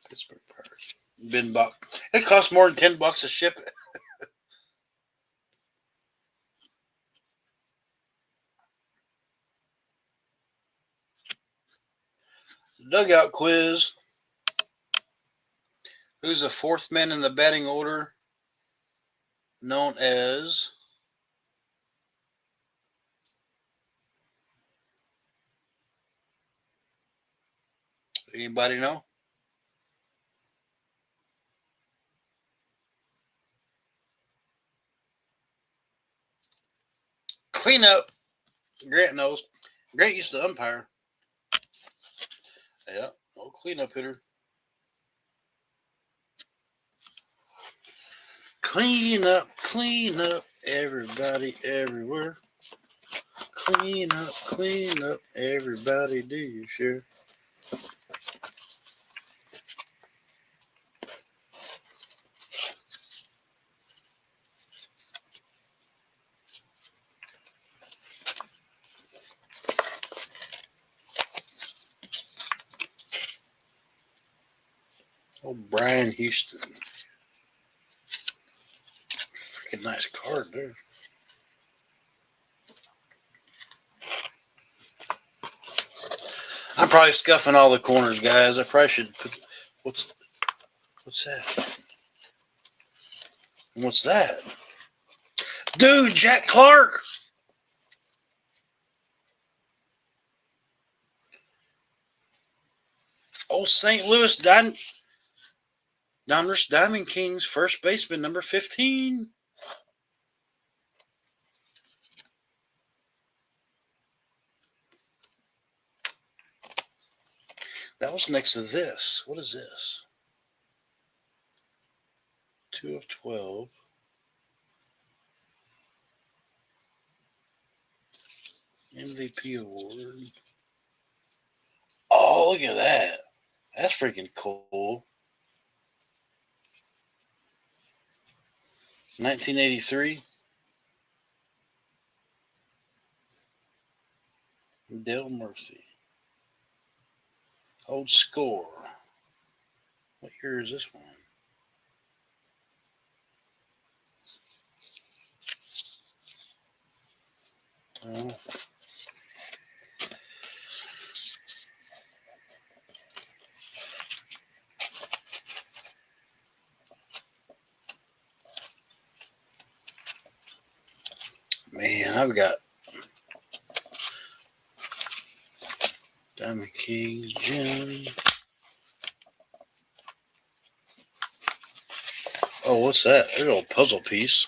Pittsburgh Pirates. Been bought. It costs more than $10 to ship it. Dugout quiz. Who's the fourth man in the batting order known as anybody know? Clean up. Grant knows. Grant used to umpire. Yeah, no cleanup hitter. Clean up, everybody, everywhere. Clean up, everybody, do you sure? Oh, Brian Houston. Freaking nice card there. I'm probably scuffing all the corners, guys. I probably should put. What's that? What's that? Dude, Jack Clark. Old St. Louis Donruss Diamond Kings first baseman number 15. That was next to this. What is this? 2 of 12. MVP award. Oh, look at that. That's freaking cool. 1983. Dale Murphy. Old Score. What year is this one? Oh. And I've got Diamond Kings, Gem. Oh, what's that? There's a little puzzle piece.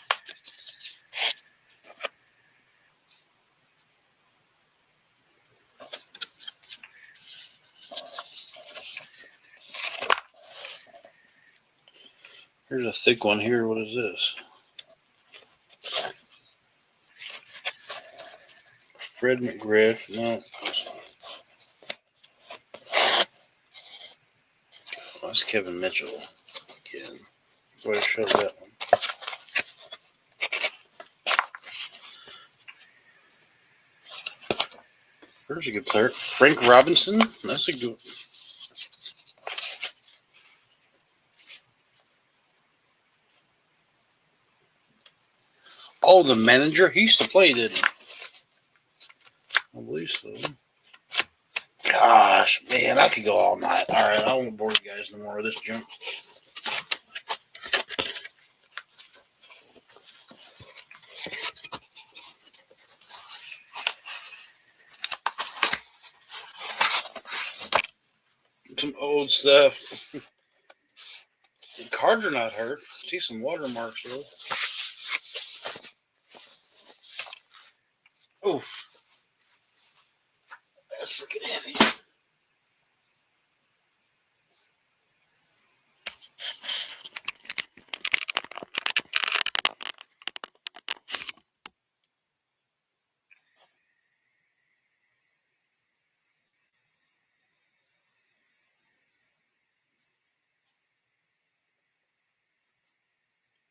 Here's a thick one here. What is this? Fred McGriff. No. Oh, that's Kevin Mitchell again. Where to show that one? There's a good player. Frank Robinson. That's a good. Oh, the manager. He used to play, didn't he? I believe so. Gosh, man, I could go all night. All right, I won't bore you guys no more with this junk. Some old stuff. The cards are not hurt. See some watermarks though. Oh, that's freaking heavy.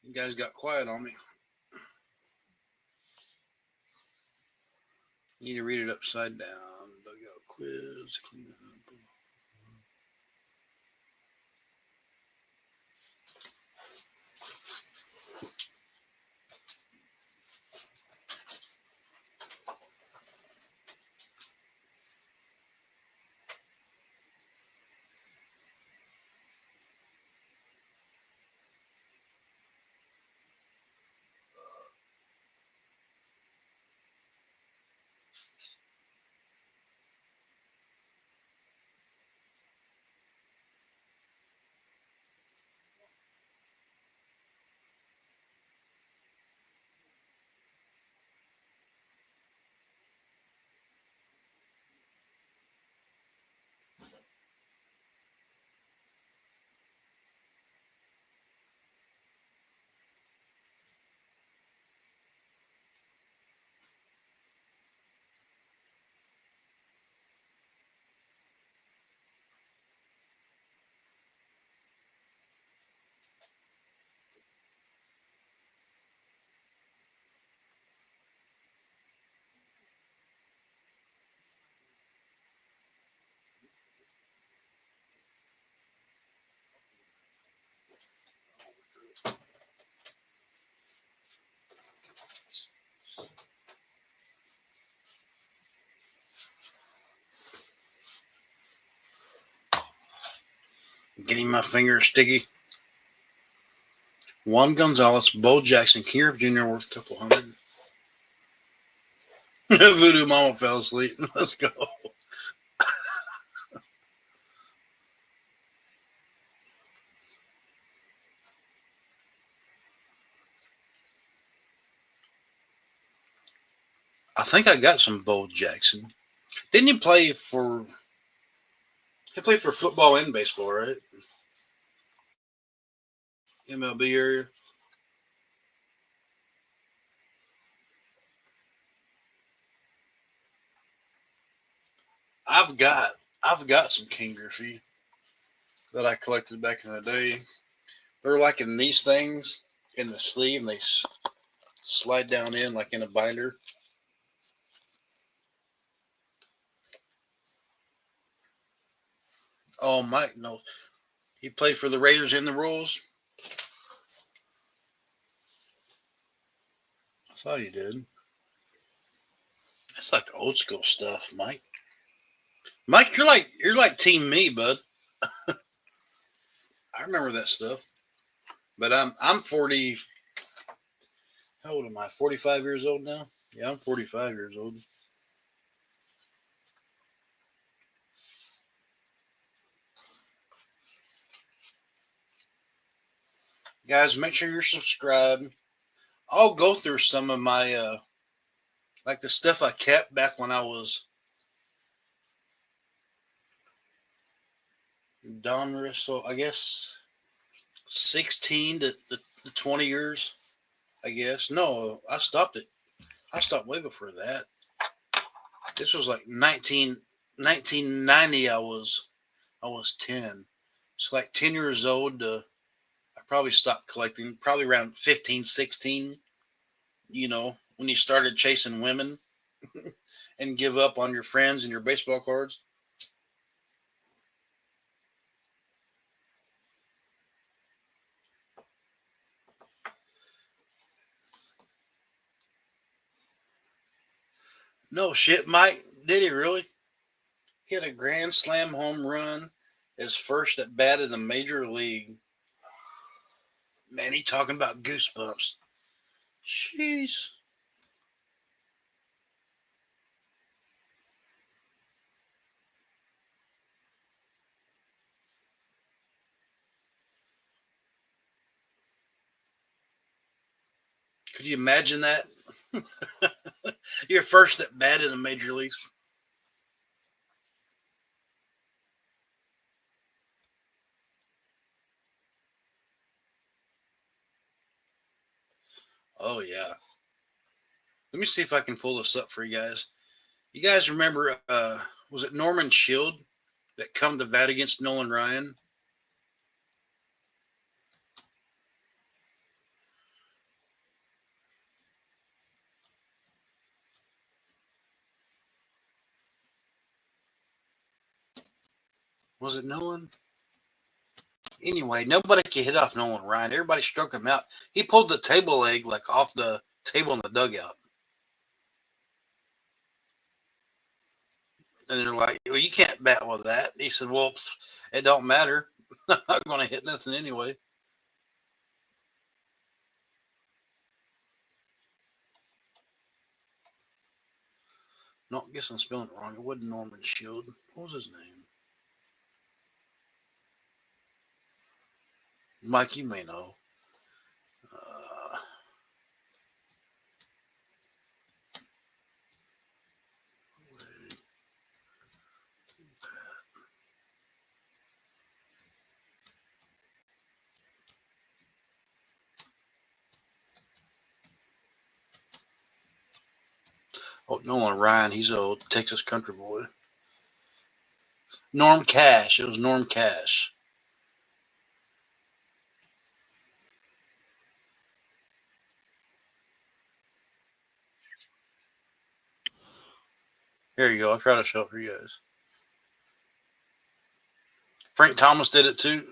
You guys got quiet on me. You need to read it upside down. Dugout quiz. Clean it up. Getting my fingers sticky. Juan Gonzalez, Bo Jackson, King Griffey Jr. worth a couple hundred. Voodoo Mama fell asleep. Let's go. I think I got some Bo Jackson. Didn't he play for? He played for football and baseball, right? MLB area. I've got some King Griffey that I collected back in the day. They're like in these things in the sleeve, and they slide down in like in a binder. Oh, Mike, no, he played for the Raiders and the Royals. I thought he did. That's like old school stuff, Mike. Mike, you're like Team Me, bud. I remember that stuff. But I'm 40. How old am I? 45 years old now. Yeah, I'm 45 years old. Guys, make sure you're subscribed. I'll go through some of my like the stuff I kept back when I was Donruss. So I guess 16 to 20 years. I guess no, I stopped it. I stopped way before that. This was like 1990. I was 10. So like 10 years old. I probably stopped collecting probably around 15, 16. When you started chasing women and give up on your friends and your baseball cards. No shit, Mike. Did he really? He had a grand slam home run, his first at bat in the major league. Man, he talking about goosebumps. Jeez. Could you imagine that? Your first at bat in the major leagues. Oh yeah. Let me see if I can pull this up for you guys. You guys remember? Was it Norman Shield that come to bat against Nolan Ryan? Was it Nolan? Anyway, nobody could hit off Nolan Ryan. Everybody struck him out. He pulled the table leg like off the table in the dugout. And they're like, well, you can't bat with that. He said, well, it don't matter. I'm not going to hit nothing anyway. No, I guess I'm spelling it wrong. It wasn't Norman Shield. What was his name? Mike, you may know. Uh, Nolan Ryan. He's a Texas country boy. Norm Cash. It was Norm Cash. Here you go. I'll try to show it for you guys. Frank Thomas did it too.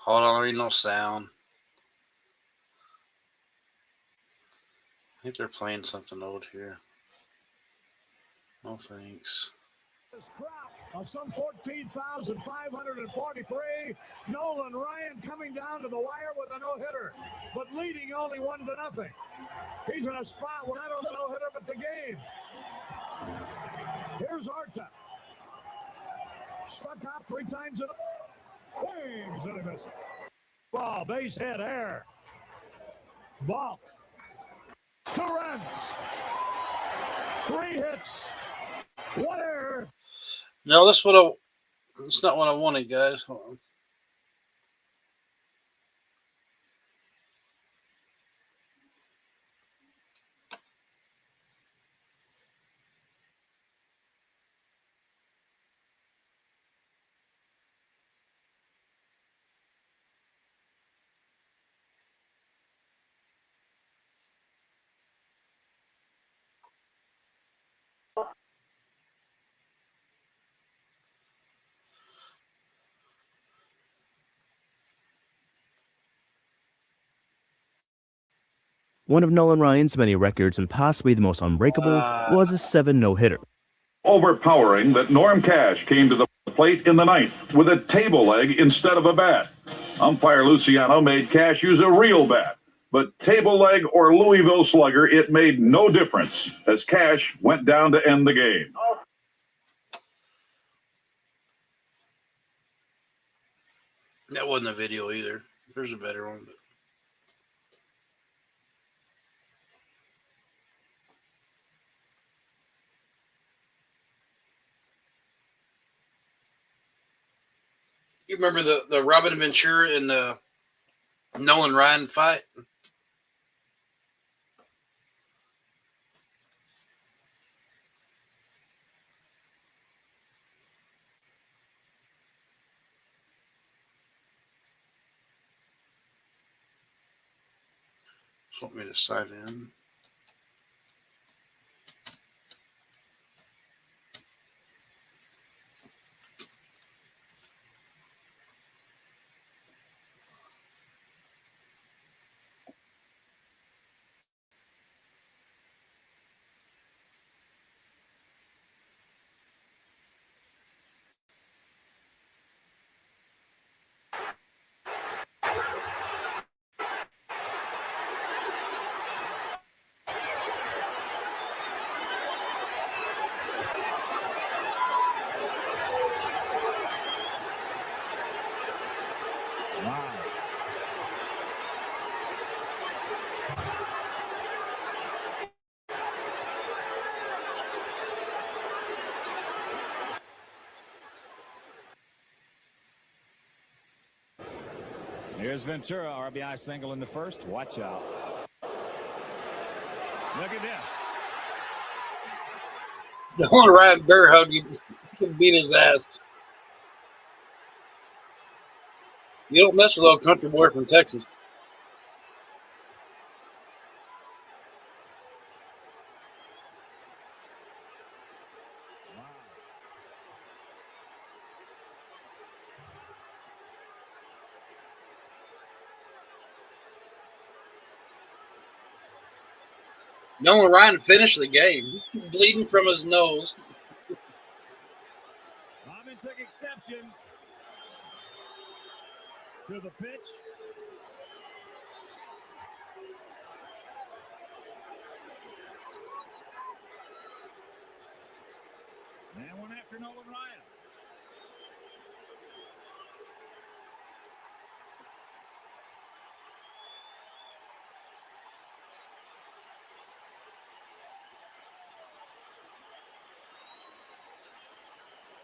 Hold on, there ain't no sound. I think they're playing something old here. No thanks. Of some 14,543, Nolan Ryan coming down to the wire with a no-hitter, but leading only 1-0. He's in a spot where not only no-hitter, but the game. Here's Arta. Struck out 3 times in a swings and a miss. Ball, base hit, air. Ball. 2 runs. 3 hits. 1 error. No, that's not what I wanted, guys. Hold on. One of Nolan Ryan's many records and possibly the most unbreakable was a 7 no-hitter. Overpowering that Norm Cash came to the plate in the ninth with a table leg instead of a bat. Umpire Luciano made Cash use a real bat, but table leg or Louisville slugger, it made no difference as Cash went down to end the game. That wasn't a video either. There's a better one. But you remember the Robin Ventura and the Nolan Ryan fight? Just want me to sign in. Wow. Here's Ventura, RBI single in the first. Watch out. Look at this. Nolan Ryan bear hug, you can beat his ass. You don't mess with old country boy from Texas. Wow. Nolan Ryan finished the game, bleeding from his nose. Robin took exception to the pitch. And one after Nolan Ryan.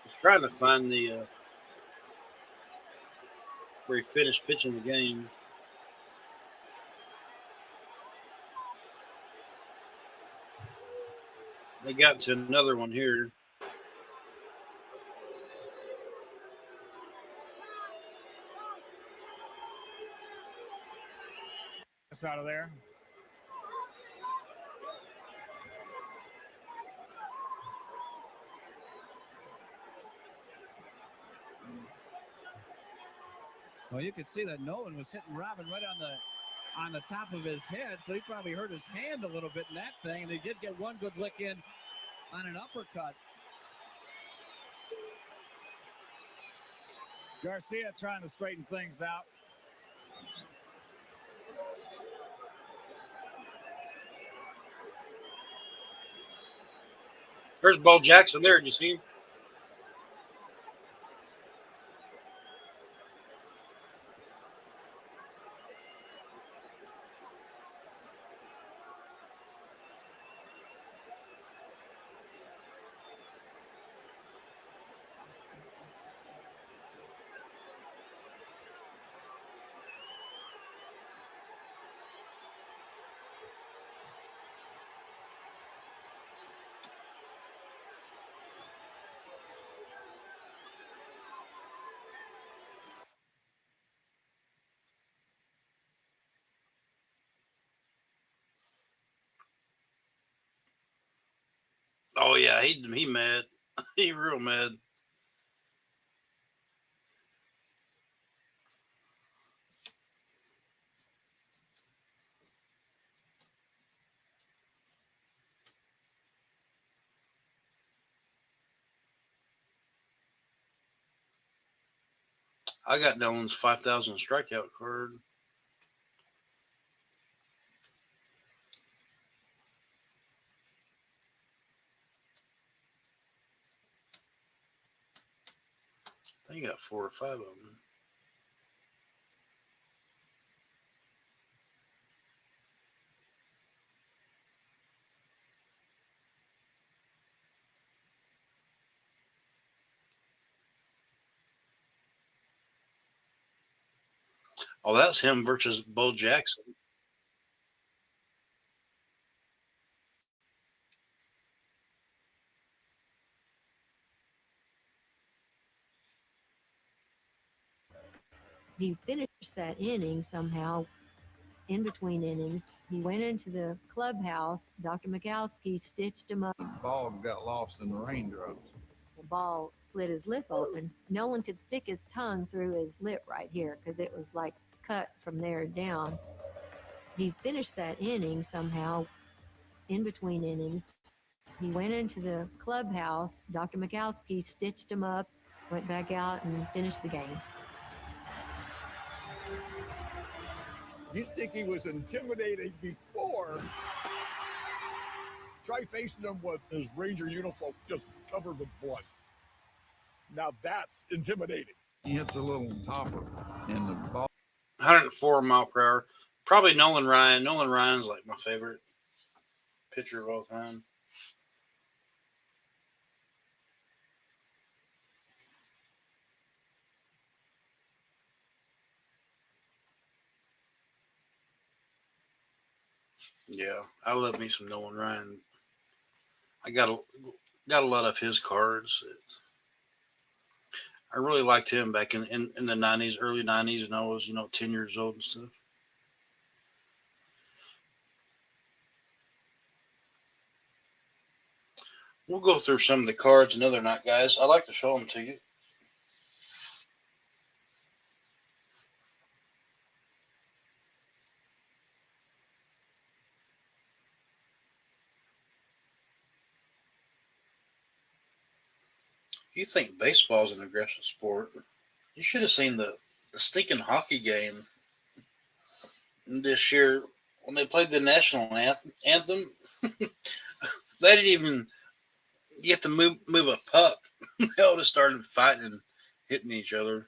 I was trying to find the where he finished pitching the game. They got to another one here. That's out of there. Well, you could see that Nolan was hitting Robin right on the top of his head, so he probably hurt his hand a little bit in that thing, and he did get one good lick in on an uppercut. Garcia trying to straighten things out. There's Bo Jackson there. Did you see him? Oh yeah, he mad. He real mad. I got Nolan's 5,000 strikeout card. I think I got 4 or 5 of them. Oh, that's him versus Bo Jackson. He finished that inning somehow. In between innings, he went into the clubhouse. Dr. Mikowski stitched him up. The ball got lost in the raindrops. The ball split his lip open. Nolan could stick his tongue through his lip right here because it was like cut from there down. He finished that inning somehow. In between innings, he went into the clubhouse. Dr. Mikowski stitched him up, went back out, and finished the game. You think he was intimidating before? Try facing him with his Ranger uniform just covered with blood. Now that's intimidating. He hits a little topper, and the ball. 104 mile per hour. Probably Nolan Ryan. Nolan Ryan's like my favorite pitcher of all time. Yeah, I love me some Nolan Ryan. I got a lot of his cards. I really liked him back in the 90s, early 90s, and I was 10 years old and stuff. We'll go through some of the cards another night, guys. I'd like to show them to you. You think baseball's an aggressive sport? You should have seen the stinking hockey game this year when they played the national anthem. They didn't even get to move a puck. They all just started fighting and hitting each other.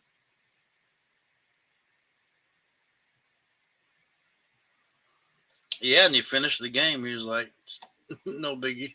Yeah, and he finished the game. He was like, no biggie.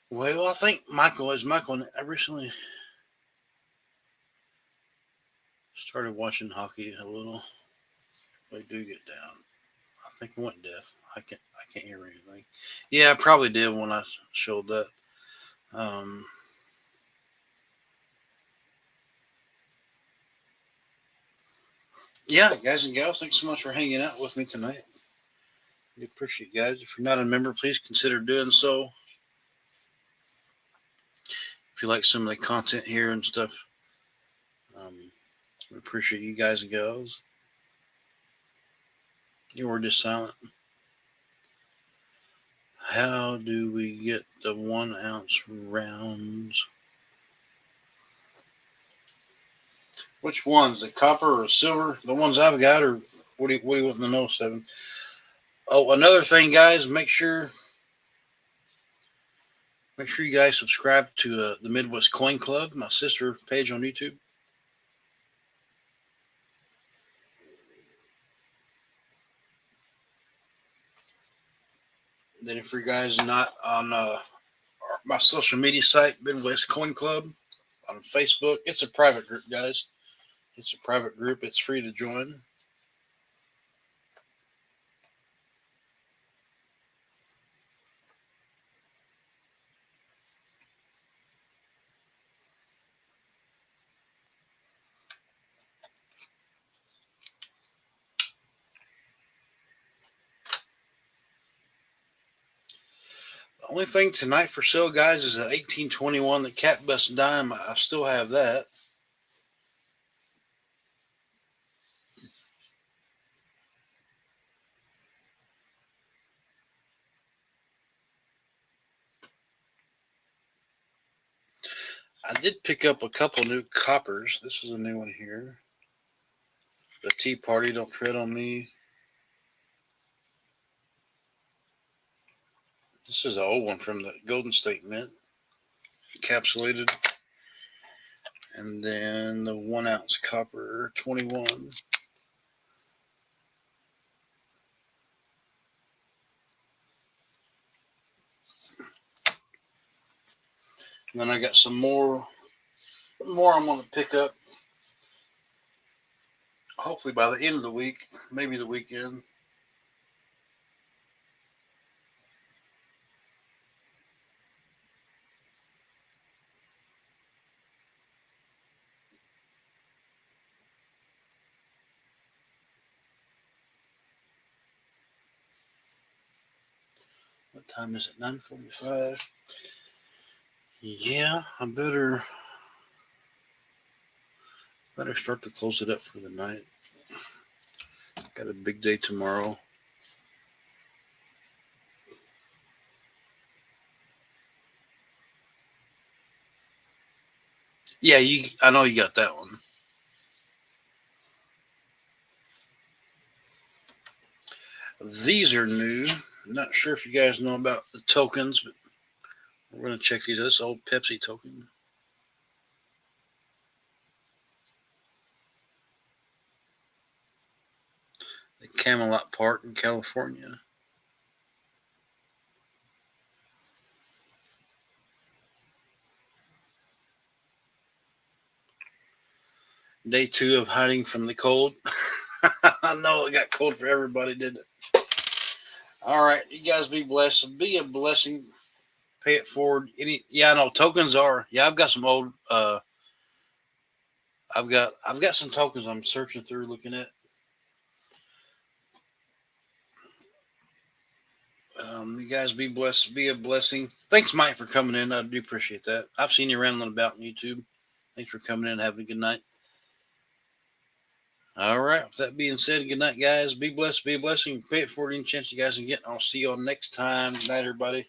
Well, I think Michael. I recently started watching hockey a little. They do get down. I think I went deaf. I can't hear anything. Yeah, I probably did when I showed that. Yeah, guys and gals, thanks so much for hanging out with me tonight. I appreciate it, guys. If you're not a member, please consider doing so. If you like some of the content here and stuff, we appreciate you guys and gals. You were just silent. How do we get the 1 ounce rounds? Which ones? The copper or silver? The ones I've got, or what do you want to know, Seven? Oh, another thing, guys, make sure you guys subscribe to the Midwest Coin Club, my sister page on YouTube. Then if you guys are not on my social media site, Midwest Coin Club, on Facebook, it's a private group, guys. It's a private group. It's free to join. The only thing tonight for sale, guys, is an 1821, the Cat Bust dime. I still have that. I did pick up a couple new coppers. This is a new one here. The Tea Party, Don't Tread on Me. This is an old one from the Golden State Mint, encapsulated. And then the 1 ounce copper 21. And then I got some more I'm going to pick up. Hopefully by the end of the week, maybe the weekend. What time is it? 9:45. Yeah, I better start to close it up for the night. Got a big day tomorrow. Yeah, I know you got that one. These are new. I'm not sure if you guys know about the tokens, but we're going to check these. This old Pepsi token. The Camelot Park in California. Day 2 of hiding from the cold. I know it got cold for everybody, didn't it? All right, you guys be blessed. Be a blessing. Pay it forward. I know tokens are. Yeah, I've got some old. I've got some tokens I'm searching through, looking at. You guys be blessed. Be a blessing. Thanks, Mike, for coming in. I do appreciate that. I've seen you around and about on YouTube. Thanks for coming in. Have a good night. All right. With that being said, good night, guys. Be blessed. Be a blessing. Pay it forward any chance you guys can get. I'll see you all next time. Good night, everybody.